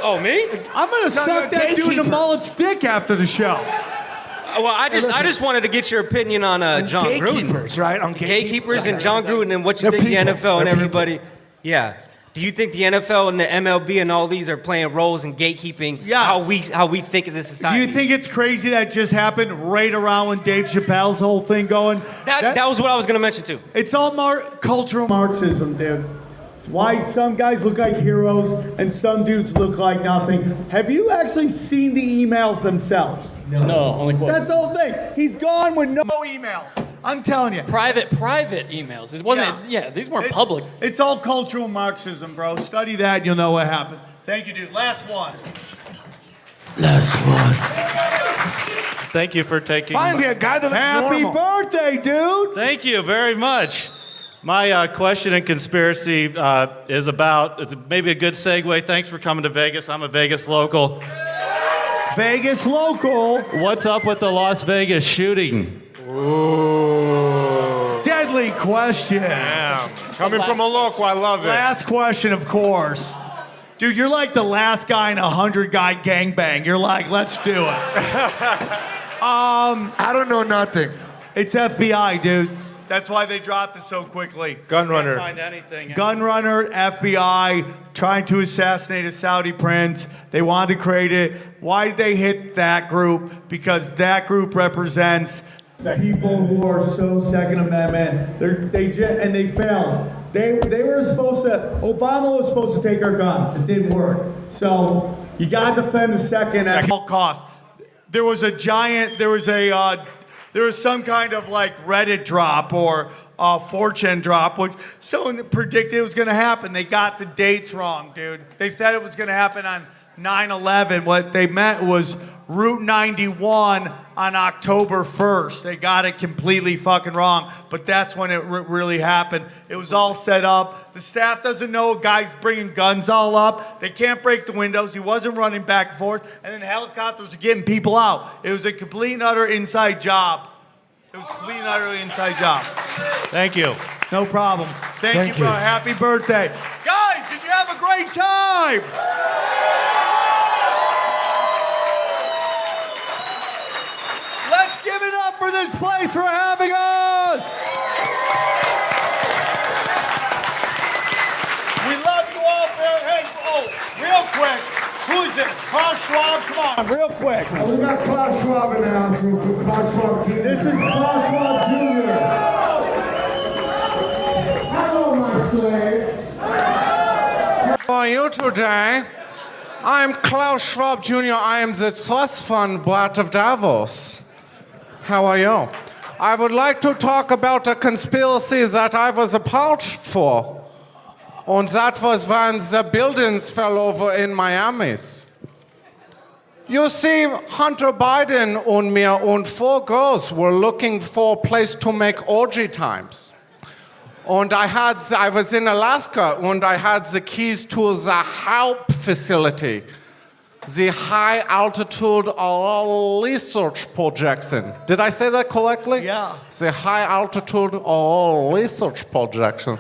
Oh, me? I'm gonna suck that dude in the mullet's dick after the show. Well, I just wanted to get your opinion on John Gruden. Gatekeepers, right? On Gatekeepers and John Gruden and what you think the NFL and everybody. Yeah. Do you think the NFL and the MLB and all these are playing roles in gatekeeping how we think as a Do society? you think it's crazy that just happened right around when Dave Chappelle's whole thing going? That was what I was going to mention too. It's all cultural Marxism, dude. Why some guys look like heroes and some dudes look like nothing. Have you actually seen the emails themselves? No, only quotes. That's the whole thing. He's gone with no emails. I'm telling you. Private emails. It wasn't. Yeah, these weren't public. It's all cultural Marxism, bro. Study that, and you'll know what happened. Thank you, dude. Last one. Thank you for taking. Finally, a guy that looks Happy normal. birthday, dude. Thank you very much. My question in conspiracy is about, it's maybe a good segue. Thanks for coming to Vegas. I'm a Vegas local. Vegas local. What's up with the Las Vegas shooting? Ooh. Deadly question. Damn. Coming from a local, I love it. Last question, of course. Dude, you're like the last guy in a 100-guy gangbang. You're like, let's do it. I don't know nothing. It's FBI, dude. That's why they dropped it so quickly. Gunrunner. Can't find anything. Gunrunner, FBI, trying to assassinate a Saudi prince. They wanted to create it. Why did they hit that group? Because that group represents the people who are so Second Amendment. And they failed. They were supposed to, Obama was supposed to take our guns. It didn't work. So you got to defend the second at all costs. There was some kind of like Reddit drop or 4chan drop, which someone predicted it was going to happen. They got the dates wrong, dude. They said it was going to happen on 9/11. What they meant was Route 91 on October 1st. They got it completely fucking wrong, but that's when it really happened. It was all set up. The staff doesn't know a guy's bringing guns all up. They can't break the windows. He wasn't running back and forth, and then helicopters are getting people out. It was a complete and utter inside job. It was a complete and utterly inside job. Thank you. No problem. Thank you, bro. Happy birthday. Guys, did you have a great time? Let's give it up for this place for having us. We love you all. Hey, real quick. Who is this? Klaus Schwab? Come on, real quick. We got Klaus Schwab in the house. Klaus Schwab Jr. This is Klaus Schwab Jr. Hello, my slaves. How are you today? I'm Klaus Schwab Jr. I am the trust fund brat of Davos. How are you? I would like to talk about a conspiracy that I was a part for. And that was when the buildings fell over in Miami. You see, Hunter Biden and me and 4 girls were looking for a place to make orgy times. And I was in Alaska and I had the keys to the HALP facility, the High Altitude Research Projection. Did I say that correctly? Yeah. The High Altitude Research Projection.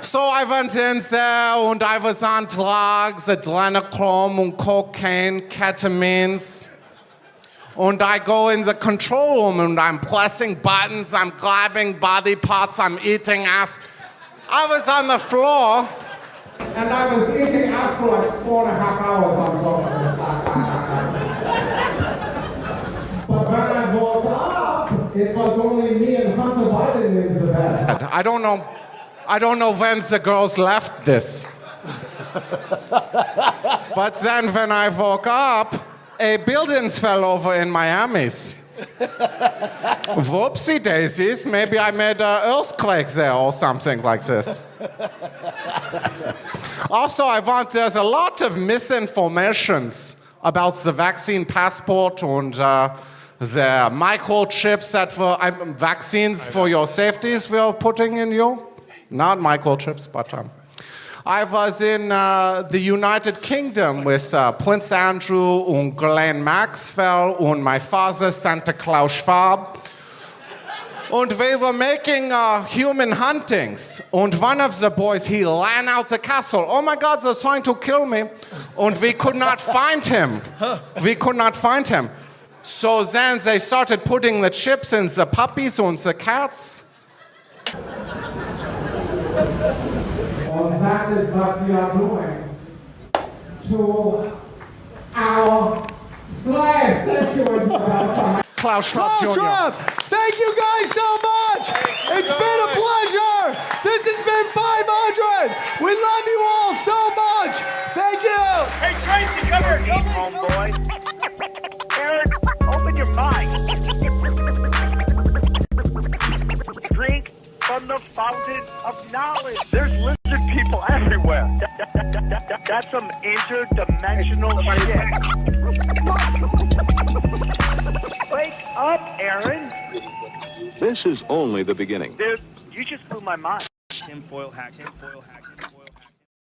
So I went in there and I was on drugs, adrenochrome and cocaine, ketamines. And I go in the control room and I'm pressing buttons, I'm grabbing body parts, I'm eating ass. I was on the floor and I was eating ass for like 4.5 hours on top of it. But when I woke up, it was only me and Hunter Biden in the bed. I don't know when the girls left this. But then when I woke up, a building fell over in Miami's. Whoopsie daisies, maybe I made an earthquake there or something like this. Also, there's a lot of misinformations about the vaccine passport and the microchips that were vaccines for your safeties we are putting in you. Not microchips, but I was in the United Kingdom with Prince Andrew and Ghislaine Maxwell and my father, Santa Claus Schwab. And we were making human huntings. And one of the boys, he ran out the castle. Oh my God, they're trying to kill me. And we could not find him. We could not find him. So then they started putting the chips in the puppies and the cats. And that is what we are doing to our slaves. Thank you, and welcome. Klaus Schwab Jr. Thank you guys so much. It's been a pleasure. This has been 500. We love you all so much. Thank you. Hey, Tracy, come here. Deep, homeboy. Aaron, open your mind. Drink from the fountain of knowledge. There's lizard people everywhere. That's some interdimensional shit. Wake up, Aaron. This is only the beginning. Dude, you just blew my mind. Tinfoil hack.